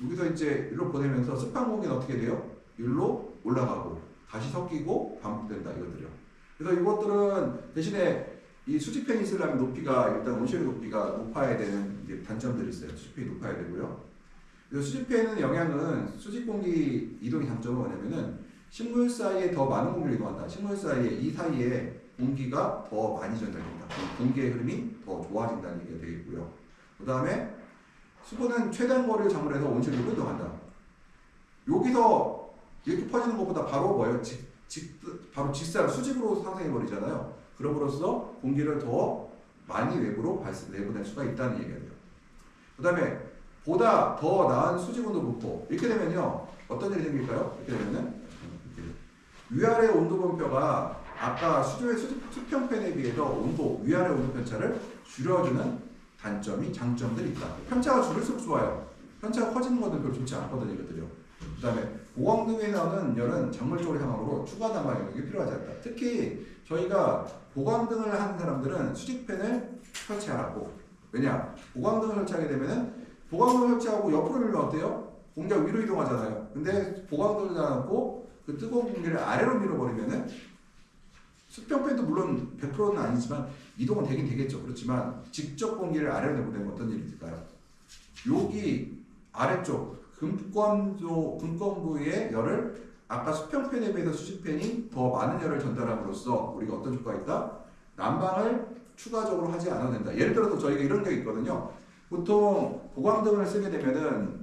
여기서 이제 일로 보내면서 습한 공기는 어떻게 돼요? 일로 올라가고 다시 섞이고 반복된다 이것들이요. 그래서 이것들은 대신에 이 수직팬이 있으려면 높이가 일단 온실의 높이가 높아야 되는 이제 단점들이 있어요. 수직팬이 높아야 되고요. 그래서 수직팬의 영향은 수직 공기 이동의 장점은 뭐냐면은 식물 사이에 더 많은 공기를 이동한다. 식물 사이에 공기가 더 많이 전달된다. 공기의 흐름이 더 좋아진다는 얘기가 되겠고요. 그 다음에 수분은 최단 거리를 잠을해서 온실로 이동한다. 여기서 이렇게 퍼지는 것보다 바로 뭐예요? 바로 직사로 수직으로 상승해 버리잖아요. 그럼으로써 공기를 더 많이 외부로 내보낼 수가 있다는 얘기가 돼요. 그 다음에 보다 더 나은 수직 온도 분포. 이렇게 되면요. 어떤 일이 생길까요? 이렇게 되면은 위아래 온도 분표가 아까 수평팬에 비해서 위아래 온도 편차를 줄여주는 장점들이 있다. 편차가 줄일수록 좋아요. 편차가 커지는 것은 별로 좋지 않거든요. 이것들이요. 그 다음에 보강등에 나오는 열은 작물적으로 향으로 추가 담화 영역이 필요하지 않다. 특히 저희가 보강등을 하는 사람들은 수직팬을 설치하고 왜냐? 보강등을 설치하게 되면은 보강등을 설치하고 옆으로 밀면 어때요? 공기가 위로 이동하잖아요. 근데 보강등을 놔놓고 그 뜨거운 공기를 아래로 밀어버리면은 수평팬도 물론 100%는 아니지만 이동은 되긴 되겠죠. 그렇지만 직접 공기를 아래로 내보내면 어떤 일이 있을까요? 여기 아래쪽 금권부의 열을 아까 수평팬에 비해서 수직팬이 더 많은 열을 전달함으로써 우리가 어떤 효과가 있다? 난방을 추가적으로 하지 않아도 된다. 예를 들어서 저희가 이런 게 있거든요. 보통 보강등을 쓰게 되면은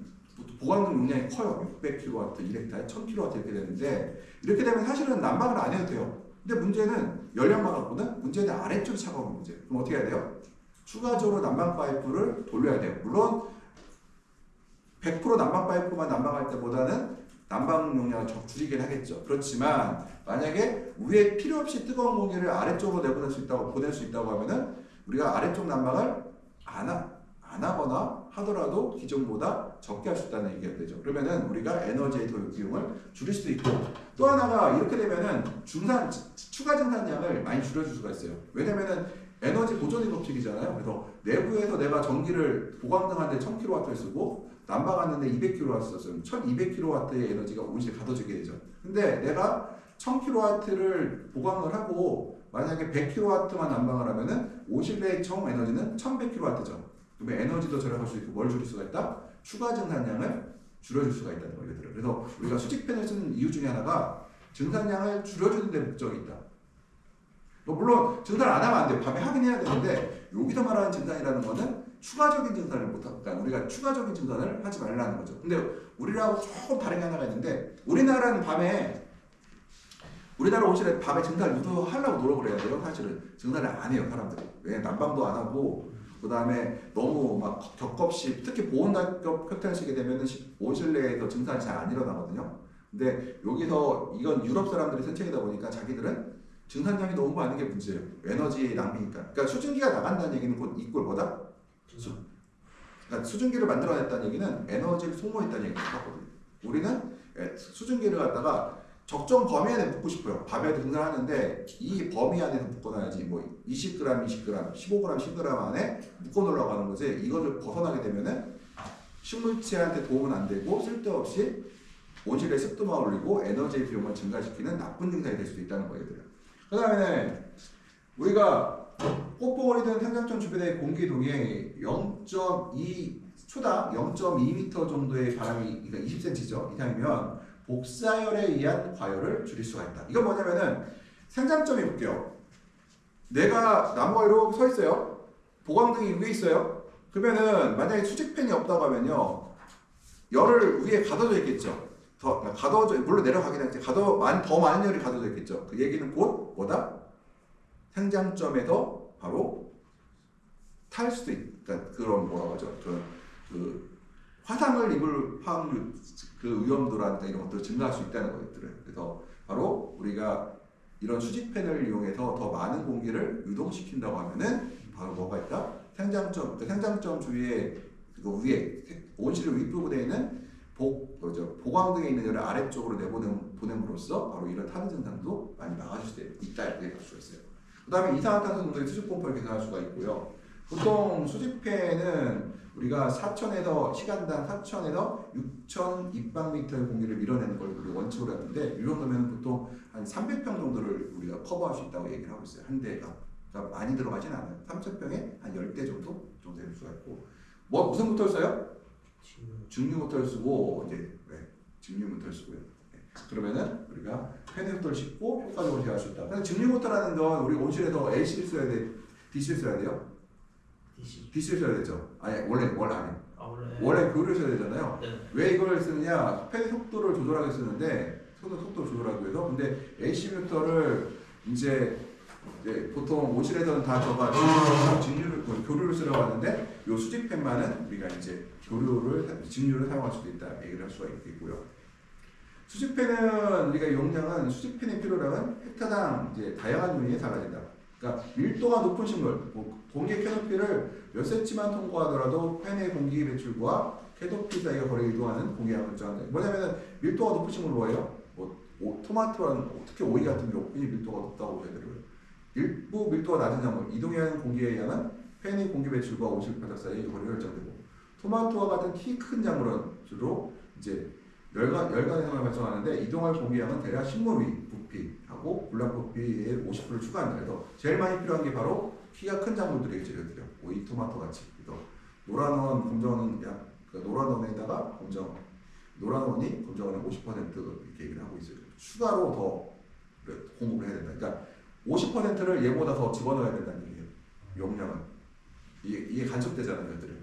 보강등 용량이 커요. 600kW, 200, 1000kW 이렇게 되는데 이렇게 되면 사실은 난방을 안 해도 돼요. 근데 문제는 열량만 갖고는 문제는 아래쪽이 차가운 문제. 그럼 어떻게 해야 돼요? 추가적으로 난방 파이프를 돌려야 돼요. 물론 100% 난방 파이프만 난방할 때보다는 난방 용량을 줄이긴 하겠죠. 그렇지만 만약에 위에 필요 없이 뜨거운 공기를 아래쪽으로 보낼 수 있다고 하면은 우리가 아래쪽 난방을 안 하거나 하더라도 기존보다 적게 할 수 있다는 얘기가 되죠. 그러면은 우리가 에너지의 비용을 줄일 수도 있고 또 하나가 이렇게 되면은 추가 증산량을 많이 줄여줄 수가 있어요. 왜냐면은 에너지 보존의 법칙이잖아요. 그래서 내부에서 내가 전기를 보강등하는데 1000kW를 쓰고 난방하는데 200kW 썼으면 1200kW의 에너지가 온실에 가둬지게 되죠. 근데 내가 1000kW를 보강을 하고 만약에 100kW만 난방을 하면은 온실의 총 에너지는 1100kW죠. 그러면 에너지도 절약할 수 있고 뭘 줄일 수가 있다? 추가 증산량을 줄여줄 수가 있다는 거예요. 그래서 우리가 수직팬을 쓰는 이유 중에 하나가 증산량을 줄여주는 데 목적이 있다. 물론 증산을 안 하면 안 돼요. 밤에 하긴 해야 되는데 여기서 말하는 증산이라는 거는 추가적인 증산을 못하니까 그러니까 우리가 추가적인 증산을 하지 말라는 거죠. 근데 우리라고 조금 다른 게 하나가 있는데 우리나라는 밤에 우리나라 온실에 밤에 증사를 유도하려고 노력을 해야 돼요. 사실은 증사를 안 해요 사람들이. 왜 난방도 안 하고 그 다음에 너무 막 겹겹이 특히 보온단격 커튼을 쓰게 되면 온실 내에서 증산이 잘 안 일어나거든요. 근데 여기서 이건 유럽 사람들이 선택이다 보니까 자기들은 증산량이 너무 많은 게 문제예요. 에너지 낭비니까. 그러니까 수증기가 나간다는 얘기는 곧 이꼴 뭐다? 그러니까 수증기를 만들어냈다는 얘기는 에너지를 소모했다는 얘기가 똑같거든요. 우리는 수증기를 갖다가 적정 범위 안에 묶고 싶어요. 밤에도 등산하는데 이 범위 안에서 묶어놔야지 뭐 20g, 20g, 15g, 10g 안에 묶어놓으려고 하는 거지 이것을 벗어나게 되면은 식물체한테 도움은 안 되고 쓸데없이 온실의 습도만 올리고 에너지의 비용을 증가시키는 나쁜 증상이 될 수도 있다는 거예요. 그 다음에 우리가 꽃봉오리든 생장점 주변의 공기 동에 0.2 초당 0.2m 정도의 바람이 그러니까 20cm죠 이상이면 복사열에 의한 과열을 줄일 수가 있다. 이건 뭐냐면은 생장점이 볼게요. 내가 나무가 이렇게 서 있어요. 보강등이 위에 있어요. 그러면은 만약에 수직팬이 없다고 하면요, 열을 위에 가둬져 있겠죠. 더 가둬져 물론 내려가긴 하지. 더 많은 열이 가둬져 있겠죠. 그 얘기는 곧 뭐다? 생장점에서 바로 탈 수도 있. 그러니까 그런 뭐라고 하죠? 그 화상을 입을 확률, 그 위험도라든가 이런 것들을 증가할 수 있다는 것들을. 그래서 바로 우리가 이런 수직팬을 이용해서 더 많은 공기를 유동시킨다고 하면은 바로 뭐가 있다? 생장점, 그 생장점 주위에 그 위에 온실 윗부분에 있는 보광등에 있는 열을 아래쪽으로 보냄으로써 바로 이런 타는 증상도 많이 막아줄 수 있다 이렇게 볼 수가 있어요. 그 다음에 이산화탄소 농도의 수직 공포를 계산할 수가 있고요. 보통 수직팬은 우리가 시간당 4,000에서 6,000 입방미터의 공기를 밀어내는 걸 우리가 원칙으로 하는데 이 정도면 보통 한 300평 정도를 우리가 커버할 수 있다고 얘기를 하고 있어요. 한 대가. 그러니까 많이 들어가진 않아요. 3,000평에 한 10대 정도 될 수가 있고. 무슨 모터를 써요? 증류 모터를 쓰고 이제 증류 모터를 쓰고요. 그러면은 우리가 팬의 속도를 싣고 효과적으로 제어할 수 있다. 근데 증류 모터라는 건 우리 온실에서 AC를 써야 돼, DC를 써야 돼요? DC를 써야 되죠. 아니 원래 아니에요. 원래 교류를 써야 되잖아요. 네. 왜 이걸 쓰느냐? 팬의 속도를 조절하게 쓰는데 속도를 조절하기 위해서. 근데 AC 모터를 이제 보통 온실에서는 다 저가 교류를 쓰려고 하는데 요 수직팬만은 우리가 이제 직류를 사용할 수도 있다 얘기를 할 수가 있고요. 수직팬은 우리가 용량은 수직팬의 필요량은 헥타당 이제 다양한 요인에 달라진다. 그러니까 밀도가 높은 식물, 공기 캐노피를 몇 cm만 통과하더라도 팬의 공기 배출과 캐노피 사이의 거리를 이동하는 공기량을 결정한다. 뭐냐면은 밀도가 높은 식물 뭐예요? 토마토라는 특히 오이 같은 경우 밀도가 높다고 해야 되고요. 일부 밀도가 낮은 작물, 이동해야 하는 공기에 의한 팬의 공기 배출과 온실 바닥 사이의 거리가 결정되고, 토마토와 같은 키 큰 작물은 주로 이제 열간 현상을 발생하는데 이동할 공기량은 대략 식물 위 부피하고 불량 부피의 50%를 추가한다. 그래서 제일 많이 필요한 게 바로 키가 큰 작물들이 재료들이요. 오이, 토마토 같이. 그래서 노란원, 검정원은 노란원에다가 노란원이 검정원의 50% 이렇게 얘기를 하고 있어요. 추가로 더 공급을 해야 된다. 그러니까 50%를 얘보다 더 집어넣어야 된다는 얘기예요. 용량은. 이게 간섭되잖아요, 얘들은.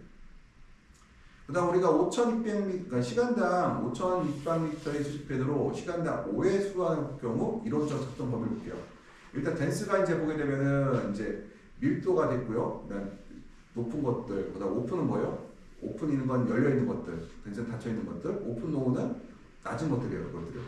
그 다음 우리가 5,200m, 그러니까 시간당 5,200m의 수직팬으로 시간당 5회 수하는 경우 이론적 작동 범위를 볼게요. 일단 댄스가 이제 보게 되면은 이제 밀도가 됐고요. 그다음 높은 것들, 그다음 오픈은 뭐예요? 오픈 있는 건 열려 있는 것들, 댄스는 닫혀 있는 것들, 오픈 노우는 낮은 것들이에요, 그것들요.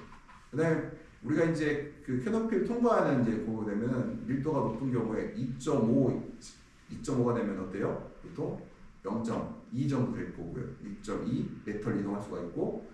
그다음에 우리가 이제 그 캐노피를 통과하는 이제 보게 되면은 밀도가 높은 경우에 2.5가 되면 어때요? 보통 0.2 정도 될 거고요. 2.2 m를 이동할 수가 있고,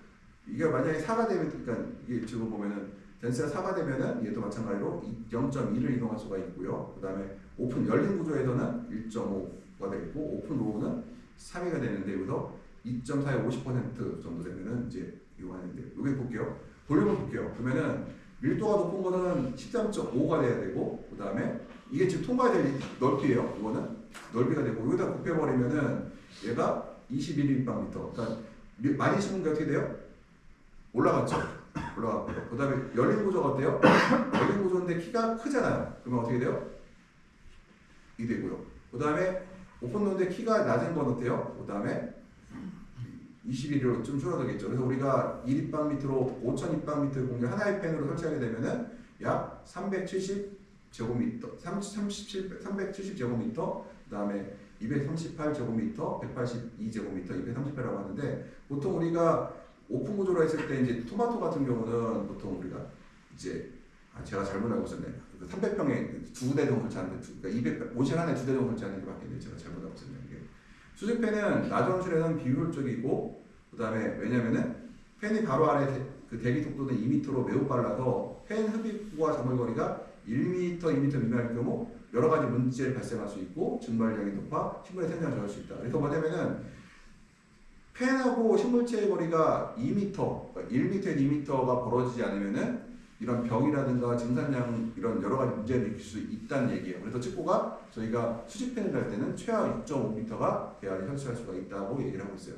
이게 만약에 4가 되면, 그러니까 이게 지금 보면은 댄스가 4가 되면은 얘도 마찬가지로 0.2를 이동할 수가 있고요. 그 다음에 오픈 열린 구조에서는 1.5가 되고, 오픈 로우는 3위가 되는데 여기서 2.4에 50% 정도 되면은 이제 이거 하는데, 여기 볼게요. 볼륨을 볼게요. 그러면은 밀도가 높은 거는 13.5가 돼야 되고, 그 다음에 이게 지금 통과해야 될 넓이에요. 이거는 넓이가 되고, 여기다 곱해버리면은 얘가 21입방미터. 그러니까 많이 심은 게 어떻게 돼요? 올라갔죠. 올라갔고요. 그 다음에 열린 구조가 어때요? 열린 구조인데 키가 크잖아요. 그러면 어떻게 돼요? 이 되고요. 그 다음에 오픈도인데 키가 낮은 건 어때요? 그 다음에 21로 좀 줄어들겠죠. 그래서 우리가 1입방미터로 5,000입방미터 공기 하나의 팬으로 설치하게 되면은 약 370제곱미터, 370제곱미터, 그 다음에 238제곱미터, 182제곱미터, 238이라고 하는데 보통 우리가 오픈 구조로 했을 때 이제 토마토 같은 경우는 보통 우리가 이제 제가 잘못 알고 있었네. 300평에 2대 정도 설치하는데 그러니까 온실 안에 2대 정도 설치하는 게 맞겠네요. 제가 잘못 알고 있었네요. 이게 수직팬은 낮은 온실에서는 비효율적이고 그 다음에 왜냐면은 팬이 바로 아래 그 대기 속도는 2m로 매우 빨라서 팬 흡입구와 자물거리가 1m, 2m 미만일 경우 여러 가지 문제를 발생할 수 있고 증발량이 높아 식물의 생장을 저할 수 있다. 그래서 뭐냐면은 팬하고 식물체의 거리가 2m, 그러니까 1m에서 2m가 벌어지지 않으면은 이런 병이라든가 증산량 이런 여러 가지 문제를 일으킬 수 있다는 얘기예요. 그래서 측고가 저희가 수직팬을 달 때는 최하 6.5m가 대야를 설치할 수가 있다고 얘기를 하고 있어요.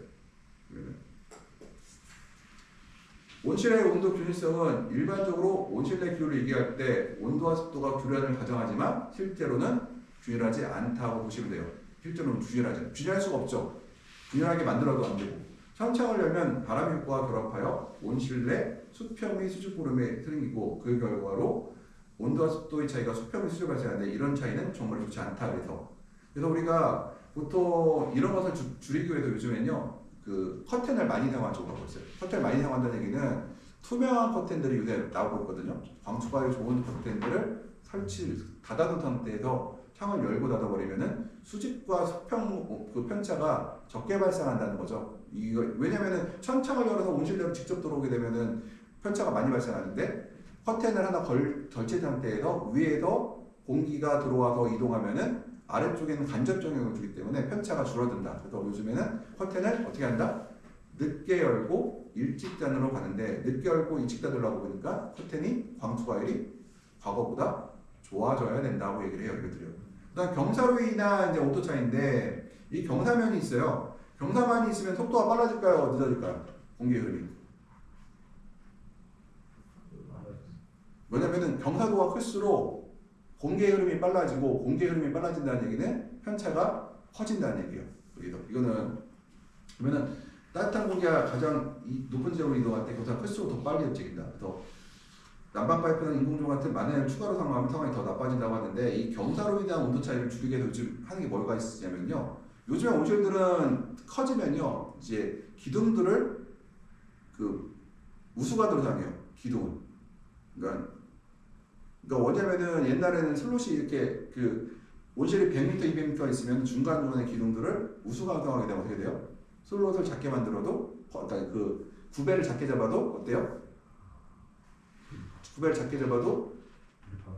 온실의 온도 균일성은 일반적으로 온실 내 기후를 얘기할 때 온도와 습도가 균일함을 가정하지만 실제로는 균일하지 않다고 보시면 돼요. 실제로는 균일할 수가 없죠. 균일하게 만들어도 안 되고 창창을 열면 바람 효과가 결합하여 온실 내 수평 및 수직 구름이 생기고 그 결과로 온도와 습도의 차이가 수평 및 수직을 발생하는데 이런 차이는 정말 좋지 않다. 그래서 우리가 보통 이런 것을 줄이기 위해서 요즘엔요 그 커튼을 많이 사용하고 있어요. 커튼을 많이 사용한다는 얘기는 투명한 커튼들이 요새 나오고 있거든요. 광수가에 좋은 커튼들을 닫아둔 상태에서 창을 열고 닫아버리면은 수직과 수평 그 편차가 적게 발생한다는 거죠. 이거 왜냐면은 천창을 열어서 온실내로 직접 들어오게 되면은 편차가 많이 발생하는데 커튼을 하나 걸친 상태에서 위에서 공기가 들어와서 이동하면은 아래쪽에는 간접 영향을 주기 때문에 편차가 줄어든다. 그래서 요즘에는 커튼을 어떻게 한다? 늦게 열고 일찍 닫으러 가는데 늦게 열고 일찍 닫으려고 보니까 커튼이 광수과율이 과거보다 좋아져야 된다고 얘기를 해요. 이것들이요. 그다음 경사로이나 이제 온도 차이인데 이 경사면이 있어요. 경사면이 있으면 속도가 빨라질까요? 늦어질까요? 공기 흐름이. 왜냐면은 경사도가 클수록 공기의 흐름이 빨라지고 공기의 흐름이 빨라진다는 얘기는 편차가 커진다는 얘기예요. 여기서 이거는 그러면은 따뜻한 공기가 가장 높은 지역으로 이동할 때 경사가 클수록 더 빨리 움직인다. 그래서 난방 파이프는 인공조명 같은 만약에 추가로 사용하면 상황이 더 나빠진다고 하는데 이 경사로 인한 온도 차이를 줄이기 위해서 요즘 하는 게 뭐가 있으냐면요. 요즘에 온실들은 커지면요 이제 기둥들을 그 우수가드로 사용해요. 기둥은 그러니까 뭐냐면은 옛날에는 슬롯이 이렇게 그 온실이 100m, 200m 있으면 중간중간에 기둥들을 우수가드로 사용하게 되면 어떻게 돼요? 슬롯을 작게 만들어도 그러니까 그 구배를 작게 잡아도 어때요? 구배를 작게 잡아도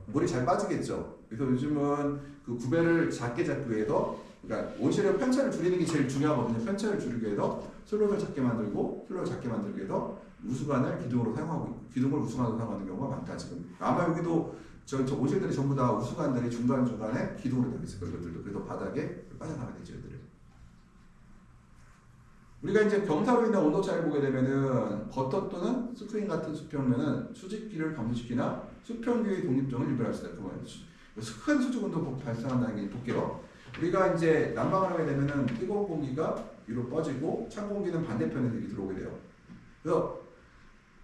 물이 잘 빠지겠죠. 그래서 요즘은 그 구배를 작게 잡기 위해서 그러니까 온실의 편차를 줄이는 게 제일 중요하거든요. 편차를 줄이기 위해서 슬롯을 작게 만들고 슬롯을 작게 만들기 위해서 우수관을 기둥으로 사용하고 기둥을 우수관으로 사용하는 경우가 많다 지금. 아마 여기도 저 온실들이 전부 다 우수관들이 중간중간에 기둥으로 되어 있을 거예요. 이것들도. 그래서 바닥에 빠져나가게 되죠. 이들이. 우리가 이제 경사로 인한 온도 차이를 보게 되면은 버터 또는 스크린 같은 수평면은 수직기를 감소시키나 수평기의 독립점을 유발할 수 있다. 큰 수직 온도 발생한다는 게 볼게요. 우리가 이제 난방을 하게 되면은 뜨거운 공기가 위로 뻗지고 찬 공기는 반대편에서 이렇게 들어오게 돼요. 그래서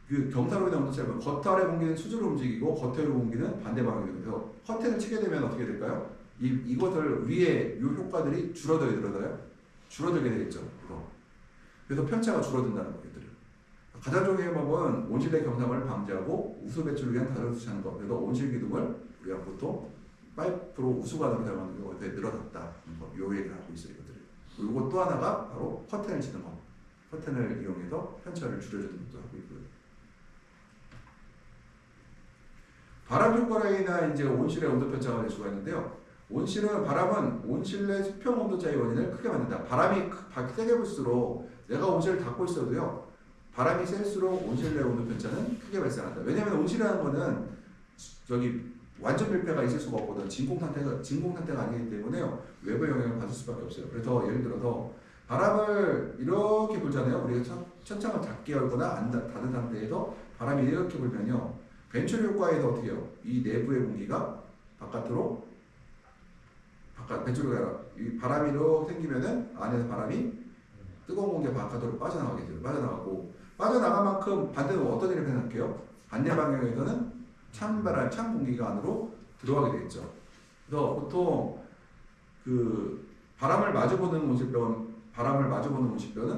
그 경사로 인한 온도 차이는 겉아래 공기는 수직으로 움직이고 겉에 공기는 반대 방향으로 움직여서 커튼을 치게 되면 어떻게 될까요? 이것을 위에 이 효과들이 줄어들게 되겠죠. 그래서 편차가 줄어든다는 거겠죠. 가장 중요한 방법은 온실내 경상을 방지하고 우수 배출을 위한 다른 수치하는 것. 그래서 온실 기둥을 우리가 보통 파이프로 우수관으로 사용하는 경우가 늘어났다. 요 얘기를 하고 있어요. 그리고 또 하나가 바로 커튼을 치는 거. 커튼을 이용해서 편차를 줄여주는 것도 하고 있고요. 바람 효과로 인한 이제 온실의 온도 편차가 될 수가 있는데요. 바람은 온실 내 수평 온도 차이 원인을 크게 만든다. 바람이 세게 불수록 내가 온실을 닫고 있어도요. 바람이 셀수록 온실 내 온도 편차는 크게 발생한다. 왜냐하면 온실이라는 거는 완전 밀폐가 있을 수가 없거든. 진공 상태가 아니기 때문에요. 외부 영향을 받을 수밖에 없어요. 그래서 예를 들어서 바람을 이렇게 불잖아요. 우리가 천창을 작게 열거나 안 닫은 상태에서 바람이 이렇게 불면요. 벤출 효과에서 어떻게 해요? 이 내부의 공기가 벤출이 아니라 바람이 이렇게 생기면은 안에서 바람이 뜨거운 공기가 바깥으로 빠져나가게 돼요. 빠져나간 만큼 반대로 어떤 일이 생각해요? 반대 방향에서는 찬바람, 찬 공기가 안으로 들어가게 되겠죠. 그래서 보통 그 바람을 마주보는 온실뼈는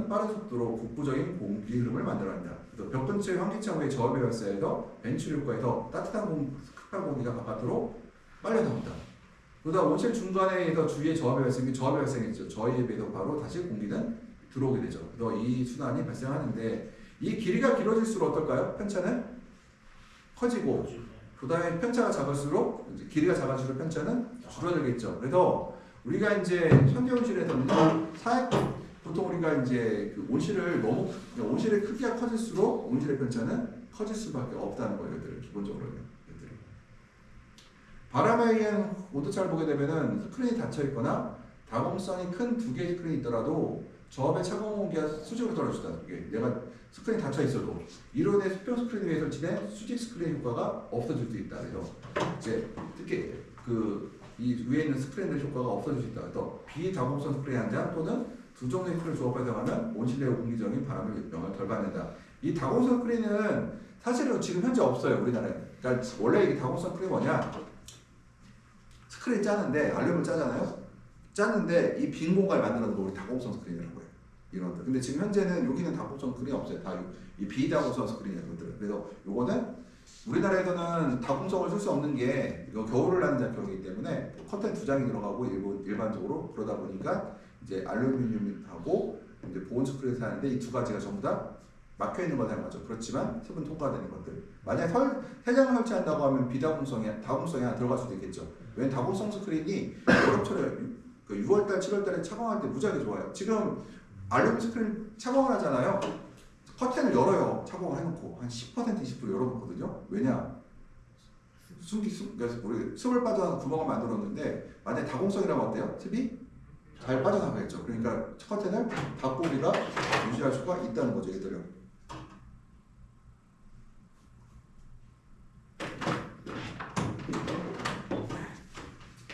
빠른 속도로 북부적인 공기 흐름을 만들어낸다. 그래서 벽 근처의 환기창 외의 저압에 발사해서 벤출 효과에서 따뜻한 흡입 공기가 바깥으로 빨려 나온다. 그러다 온실 중간에서 주위에 저압이 발생했죠. 저압에 비해서 바로 다시 공기는 들어오게 되죠. 그래서 이 순환이 발생하는데 이 길이가 길어질수록 어떨까요? 편차는 커지고 그 다음에 편차가 작을수록 길이가 작아질수록 편차는 줄어들겠죠. 그래서 우리가 이제 현대온실에서는 보통 우리가 이제 그 온실의 크기가 커질수록 온실의 편차는 커질 수밖에 없다는 거예요. 얘들은 기본적으로는. 바람에 의한 온도차를 보게 되면은 스크린이 닫혀 있거나 다공성이 큰 두 개의 스크린이 있더라도 저압의 차가운 공기가 수직으로 떨어진다. 얘가 스크린이 닫혀 있어도 이로 인해 수평 스크린 위에 설치된 수직 스크린 효과가 없어질 수 있다. 그래서 이제 특히 이 위에 있는 스크린들 효과가 없어질 수 있다. 그래서 비다공성 스크린 한 장 또는 두 종류의 스크린을 조합 발생하면 온실내 공기적인 바람의 영향을 덜 받는다. 이 다공성 스크린은 사실은 지금 현재 없어요. 우리나라에. 그러니까 원래 이 다공성 스크린이 뭐냐? 스크린 짜는데 알루미늄 짜잖아요. 짜는데 이 빈 공간을 만드는 거 우리 다공성 스크린이라고 해요. 이런 것들. 근데 지금 현재는 여기는 다공성 스크린이 없어요. 다 이 비다공성 스크린이에요. 그래서 요거는 우리나라에서는 다공성을 쓸 수 없는 게 이거 겨울을 나는 작경이기 때문에 커튼 2장이 들어가고 일반적으로 그러다 보니까 이제 알루미늄하고 이제 보온 스크린을 사는데 이 두 가지가 전부 다 막혀 있는 걸 사용하죠. 그렇지만 세분 통과되는 것들. 만약에 3장을 설치한다고 하면 다공성이 하나 들어갈 수도 있겠죠. 왜냐면 다공성 스크린이 여름철에 6월달, 7월달에 착용할 때 무지하게 좋아요. 지금 알루미늄 스크린 착용을 하잖아요. 커튼을 열어요. 착용을 해놓고 한 10%, 20% 열어놓거든요. 왜냐? 그래서 우리 습을 빠져나가는 구멍을 만들었는데 만약에 다공성이라면 어때요? 습이 잘 빠져나가겠죠. 그러니까 커튼을 닫고 우리가 유지할 수가 있다는 거죠. 얘들은.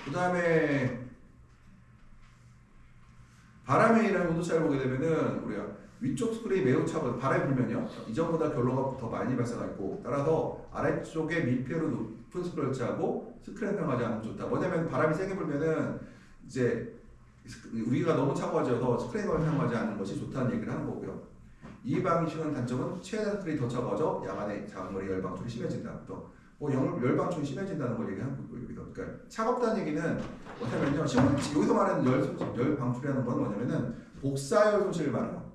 그 다음에 바람에 의한 온도차를 보게 되면은 우리가 위쪽 스크린이 매우 차고 바람이 불면요 이전보다 결로가 더 많이 발생하고 따라서 아래쪽에 밀폐로 높은 스크린을 설치하고 스크린 사용하지 않으면 좋다. 뭐냐면 바람이 세게 불면은 이제 우리가 너무 차가워져서 스크린을 사용하지 않는 것이 좋다는 얘기를 하는 거고요. 이 방식은 단점은 최대 스크린이 더 차가워져 야간에 장거리 열방출이 심해진다. 또 열방출이 심해진다는 걸 얘기하는 거고요. 그러니까 차갑다는 얘기는 뭐냐면요 여기서 말하는 열 방출이라는 건 뭐냐면은 복사열 손실을 말해요.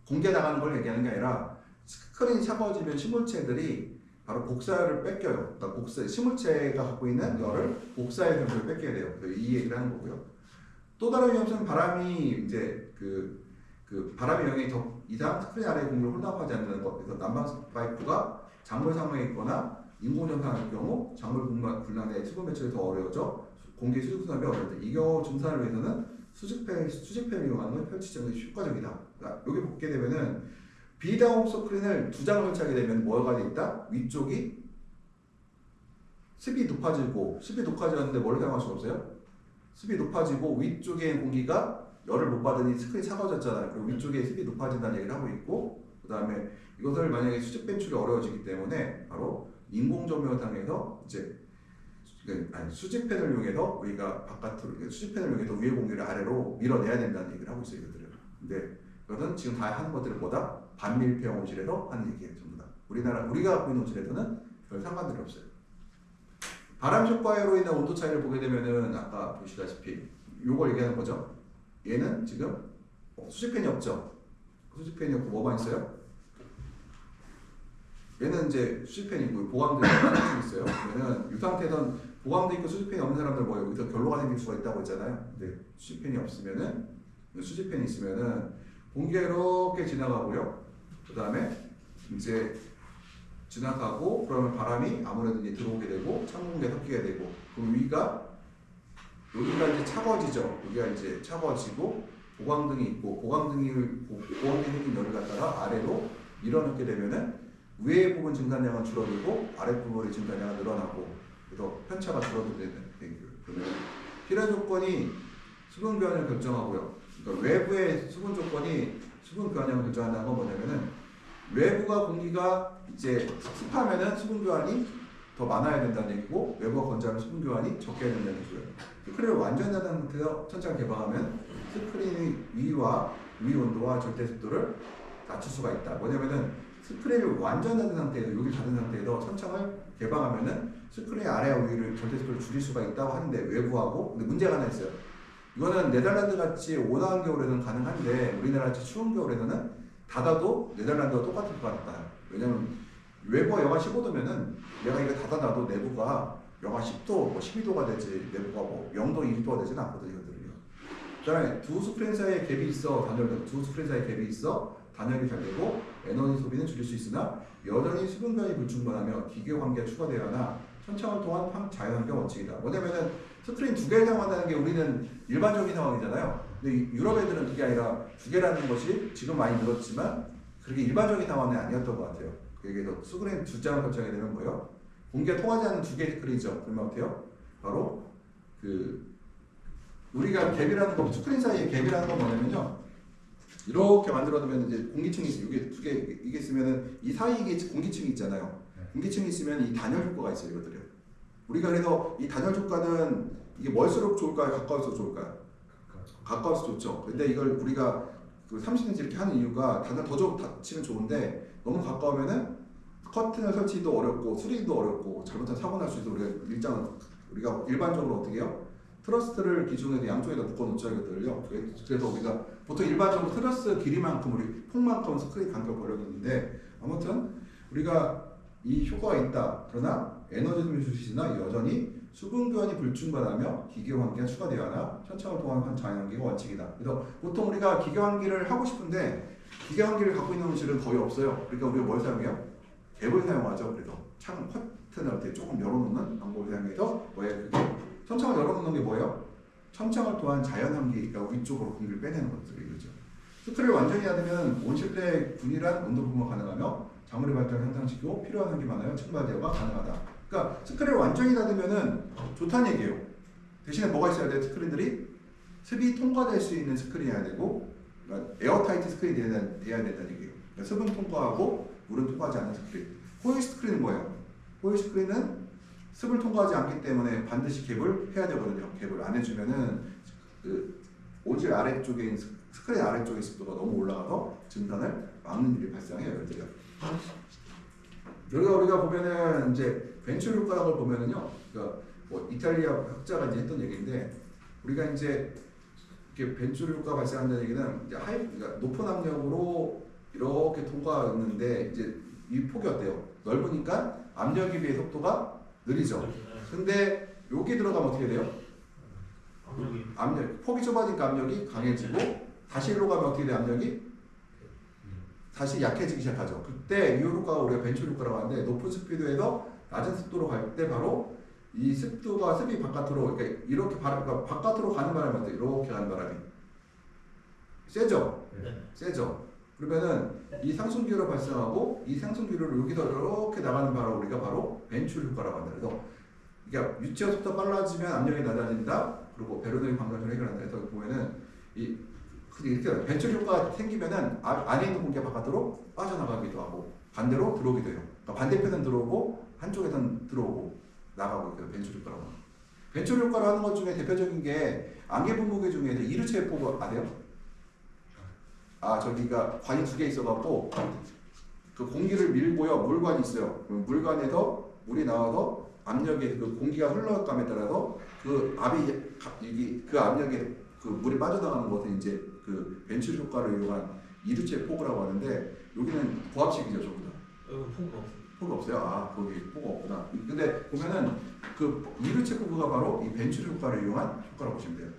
공개 나가는 걸 얘기하는 게 아니라 스크린이 차가워지면 식물체들이 바로 복사열을 뺏겨요. 그러니까 식물체가 갖고 있는 열을 복사열 형태로 뺏겨야 돼요. 이 얘기를 하는 거고요. 또 다른 위험성은 바람이 이제 바람의 영향이 더 이상 스크린 아래의 공기를 혼합하지 않는다는 것. 그래서 난방 파이프가 작물 상황에 있거나 인공 현상일 경우 작물 분란의 수분 배출이 더 어려워져 공기 수직 순환이 어렵다. 이 경우 증산을 위해서는 수직팬을 이용하는 건 펼치점이 효과적이다. 그러니까 여기 보게 되면은 비다공성 스크린을 2장을 설치하게 되면 뭐가 돼 있다? 위쪽이 습이 높아지는데 뭘 사용할 수가 없어요? 습이 높아지고 위쪽에 공기가 열을 못 받으니 스크린이 차가워졌잖아요. 그리고 위쪽에 습이 높아진다는 얘기를 하고 있고 그 다음에 이것을 만약에 수직 배출이 어려워지기 때문에 바로 인공 조명상에서 이제 수직팬을 이용해서 우리가 수직팬을 이용해서 위에 공기를 아래로 밀어내야 된다는 얘기를 하고 있어요. 이것들은. 근데 이것은 지금 다 하는 것들은 뭐다? 반밀폐형 온실에서 하는 얘기예요. 전부 다. 우리가 갖고 있는 온실에서는 별 상관들이 없어요. 바람 효과로 인한 온도 차이를 보게 되면은 아까 보시다시피 요걸 얘기하는 거죠. 얘는 지금 수직팬이 없죠. 수직팬이 없고 뭐만 있어요? 얘는 이제 수직팬이고 보강도 있어요. 그러면 이 상태에선 보강도 있고 수직팬이 없는 사람들 뭐예요? 여기서 결로가 생길 수가 있다고 했잖아요. 근데 수직팬이 있으면은 공기가 이렇게 지나가고요. 그 다음에 이제 지나가고 그러면 바람이 아무래도 이제 들어오게 되고 찬 공기가 섞이게 되고 그럼 여기가 이제 차가워지죠. 여기가 이제 차가워지고 보강등이 있고 보강등이 생긴 열을 갖다가 아래로 밀어넣게 되면은 위에 부분 증산량은 줄어들고 아래 부분의 증산량은 늘어나고 그래서 편차가 줄어드는 그러면 필요 조건이 수분 교환을 결정하고요. 그러니까 외부의 수분 조건이 수분 교환량을 결정한다는 건 뭐냐면은 외부가 공기가 이제 습하면은 수분 교환이 더 많아야 된다는 얘기고 외부와 건조하면 수분 교환이 적게 해야 된다는 얘기고요. 스크린을 완전히 닫은 상태에서 천장을 개방하면 스크린의 위와 위 온도와 절대 습도를 낮출 수가 있다. 뭐냐면은 스크린을 완전 닫은 상태에서 여기 닫은 상태에서 천창을 개방하면은 스크린 아래와 위를 절대 습도를 줄일 수가 있다고 하는데 외부하고 근데 문제가 하나 있어요. 이거는 네덜란드 같이 온화한 겨울에는 가능한데 우리나라 같이 추운 겨울에는 닫아도 네덜란드와 똑같을 것 같다. 왜냐면 외부가 영하 15도면은 내가 이거 닫아놔도 내부가 영하 10도, 뭐 12도가 되지 내부가 뭐 0도, 1도가 되지는 않거든요. 이것들은요. 그다음에 두 스크린 사이에 갭이 있어 단열된 두 스크린 사이에 갭이 있어 단열이 잘 되고 에너지 소비는 줄일 수 있으나 여전히 수분 변이 불충분하며 기계 관계가 추가되어야 하나 천창을 통한 자연환경 원칙이다. 뭐냐면은 스크린 두 개를 사용한다는 게 우리는 일반적인 상황이잖아요. 근데 유럽 애들은 그게 아니라 두 개라는 것이 지금 많이 늘었지만 그렇게 일반적인 상황은 아니었던 것 같아요. 그래서 스크린 두 장을 설정하게 되면 뭐예요? 공기가 통하지 않는 두 개의 스크린이죠. 그러면 어때요? 바로 그 우리가 갭이라는 거 스크린 사이에 갭이라는 건 뭐냐면요. 이렇게 만들어두면 이제 공기층이 이게 두 개 이게 있으면은 이 사이에 공기층이 있잖아요. 공기층이 있으면 이 단열 효과가 있어요. 이것들이요. 우리가 그래서 이 단열 효과는 이게 멀수록 좋을까요? 가까울수록 좋을까요? 가까울수록 좋죠. 근데 이걸 우리가 그 30cm 이렇게 하는 이유가 단열 더 닫히면 좋은데 너무 가까우면은 커튼을 설치도 어렵고 수리도 어렵고 잘못하면 사고 날 수 있어. 우리가 일반적으로 어떻게 해요? 트러스를 기준으로 양쪽에다 묶어놓죠. 이것들을요. 그래서 우리가 보통 일반적으로 트러스 길이만큼 우리 폭만큼 스크린 간격 걸려 있는데 아무튼 우리가 이 효과가 있다. 그러나 에너지 소비 수시나 여전히 수분 교환이 불충분하며 기계 환기가 추가되어야 하나 천창을 통한 자연환기가 원칙이다. 그래서 보통 우리가 기계 환기를 하고 싶은데 기계 환기를 갖고 있는 음식은 거의 없어요. 그러니까 우리가 뭘 사용해요? 갭을 사용하죠. 그래서 창 커튼을 이렇게 조금 열어놓는 방법을 사용해서 뭐예요? 그게 천창을 열어놓는 게 뭐예요? 천창을 통한 자연환기가 위쪽으로 공기를 빼내는 것들이 그렇죠. 스크린을 완전히 닫으면 온실내 균일한 온도 분포가 가능하며 장물의 발달을 향상시키고 필요한 환기만 하여 측마 제어가 가능하다. 그러니까 스크린을 완전히 닫으면은 좋다는 얘기예요. 대신에 뭐가 있어야 돼? 스크린들이 습이 통과될 수 있는 스크린이어야 되고 그러니까 에어타이트 스크린이 돼야 된다는 얘기예요. 그러니까 습은 통과하고 물은 통과하지 않는 스크린. 호일 스크린은 뭐예요? 호일 스크린은 습을 통과하지 않기 때문에 반드시 갭을 해야 되거든요. 갭을 안 해주면은 그 온실 아래쪽에 있는 스크린 아래쪽의 습도가 너무 올라가서 증산을 막는 일이 발생해요. 그렇죠? 그러니까 우리가 보면은 이제 벤츄리 효과라는 걸 보면은요. 그러니까 뭐 이탈리아 학자가 이제 했던 얘기인데 우리가 이제 이렇게 벤츄리 효과가 발생한다는 얘기는 이제 그러니까 높은 압력으로 이렇게 통과했는데 이제 이 폭이 어때요? 넓으니까 압력에 비해 속도가 느리죠. 근데 여기 들어가면 어떻게 돼요? 압력 폭이 좁아지니까 압력이 강해지고 다시 일로 가면 어떻게 돼요? 압력이 다시 약해지기 시작하죠. 그때 이 효과가 우리가 벤츄리 효과라고 하는데 높은 스피드에서 낮은 습도로 갈 때 바로 이 습이 바깥으로 이렇게 그러니까 바깥으로 가는 바람이 어때요? 이렇게 가는 바람이 세죠? 네. 세죠? 그러면은 이 상승기류가 발생하고 이 상승기류를 여기서 이렇게 나가는 바로 우리가 바로 벤츄리 효과라고 한다. 그래서 그러니까 유체화 속도가 빨라지면 압력이 낮아진다. 그리고 베르노이 방정식을 해결한다. 그래서 보면은 이렇게 벤츄리 효과가 생기면은 안에 있는 공기가 바깥으로 빠져나가기도 하고 반대로 들어오기도 해요. 그러니까 반대편은 들어오고 한쪽에선 들어오고 나가고 있어요. 벤츄리 효과라고. 벤츄리 효과를 하는 것 중에 대표적인 게 안개 분무기 중에 이르체 포그 아세요? 저기가 관이 두 개 있어갖고 그 공기를 밀고요. 물관이 있어요. 물관에서 물이 나와서 압력에 그 공기가 흘러감에 따라서 그 그 압력에 그 물이 빠져나가는 것은 이제 그 벤츄리 효과를 이용한 이르체 포그라고 하는데 여기는 고압식이죠, 전부 다. 포그 없어요. 거기 포그 없구나. 근데 보면은 그 이르체 포그가 바로 이 벤츄리 효과를 이용한 효과라고 보시면 돼요.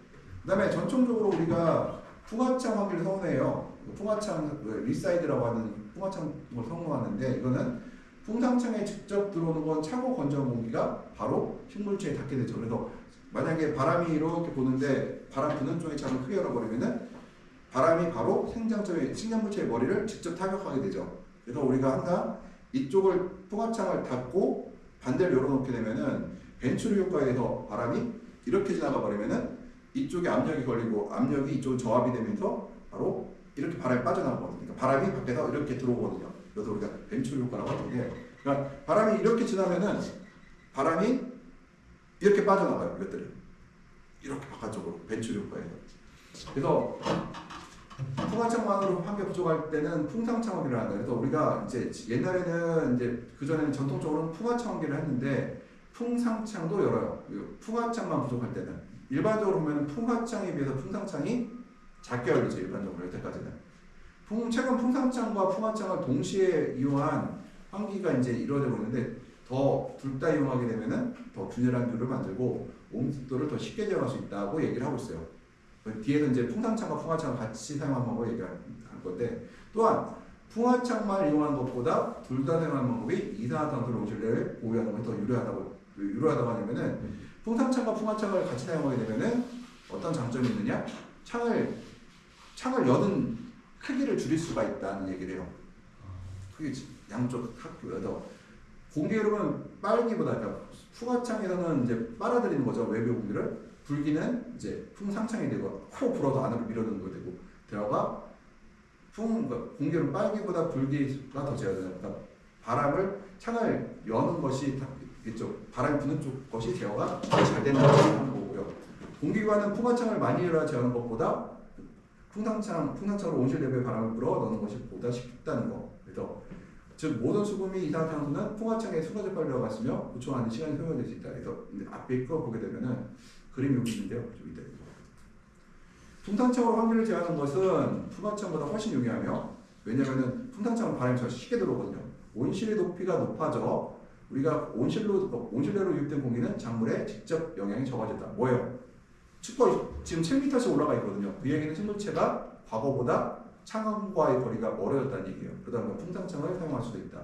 그다음에 전통적으로 우리가 풍화창 환기를 선호해요. 풍화창 리사이드라고 하는 풍화창을 선호하는데 이거는 풍상창에 직접 들어오는 건 차고 건조한 공기가 바로 식물체에 닿게 되죠. 그래서 만약에 바람이 이렇게 부는데 바람 부는 쪽에 창을 크게 열어버리면은 바람이 바로 식량물체의 머리를 직접 타격하게 되죠. 그래서 우리가 항상 이쪽을 풍화창을 닫고 반대로 열어놓게 되면은 벤츄리 효과에 의해서 바람이 이렇게 지나가 버리면은 이쪽에 압력이 걸리고 압력이 이쪽으로 저압이 되면서 바로 이렇게 바람이 빠져나가거든요. 그러니까 바람이 밖에서 이렇게 들어오거든요. 그래서 우리가 벤츄리 효과라고 하는 게 그러니까 바람이 이렇게 지나면은 바람이 이렇게 빠져나가요. 이것들이 이렇게 바깥쪽으로 벤출 효과에서. 그래서 풍화창만으로 환기 부족할 때는 풍상창원기를 한다. 그래서 우리가 이제 옛날에는 이제 그 전에는 전통적으로는 풍화창원기를 했는데 풍상창도 열어요. 풍화창만 부족할 때는 일반적으로 보면 풍화창에 비해서 풍상창이 작게 열리죠. 일반적으로 여태까지는. 최근 풍상창과 풍화창을 동시에 이용한 환기가 이제 이루어지고 있는데 더 둘 다 이용하게 되면은 더 균일한 뷰를 만들고 온습도를 더 쉽게 제어할 수 있다고 얘기를 하고 있어요. 뒤에서 이제 풍상창과 풍화창을 같이 사용하는 방법을 얘기할 건데 또한 풍화창만 이용하는 것보다 둘 다 사용하는 방법이 이산화탄소를 온실내에 보유하는 것이 더 유리하다고 하냐면은 풍상창과 풍화창을 같이 사용하게 되면은 어떤 장점이 있느냐? 창을 여는 크기를 줄일 수가 있다는 얘기를 해요. 크기 양쪽 학교에서 공기 흐름은 빠르기보다 그러니까 풍화창에서는 이제 빨아들이는 거죠. 외부 공기를. 불기는 이제 풍상창이 되고 코 불어서 안으로 밀어넣는 거 되고 대화가 공기 흐름 빠르기보다 불기가 더 제어되는 그러니까 바람을 창을 여는 것이 이쪽 바람이 부는 쪽 것이 제어가 잘 된다는 거고요. 공기관은 풍화창을 많이 열어 제어하는 것보다 풍상창으로 온실 내부에 바람을 불어 넣는 것이 보다 쉽다는 거. 그래서 즉 모든 수금이 이산화탄소는 풍화창에 수거제 빨리 들어갔으며 9초 안에 시간이 소요될 수 있다. 그래서 앞에 거 보게 되면은 그림이 여기 있는데요. 풍상창으로 환기를 제어하는 것은 풍화창보다 훨씬 용이하며 왜냐하면은 풍상창은 바람이 더 쉽게 들어오거든요. 온실의 높이가 높아져 우리가 온실내로 유입된 공기는 작물에 직접 영향이 적어졌다. 뭐예요? 지금 7m씩 올라가 있거든요. 그 얘기는 식물체가 과거보다 창과의 거리가 멀어졌다는 얘기예요. 그러다 보면 풍상창을 사용할 수도 있다.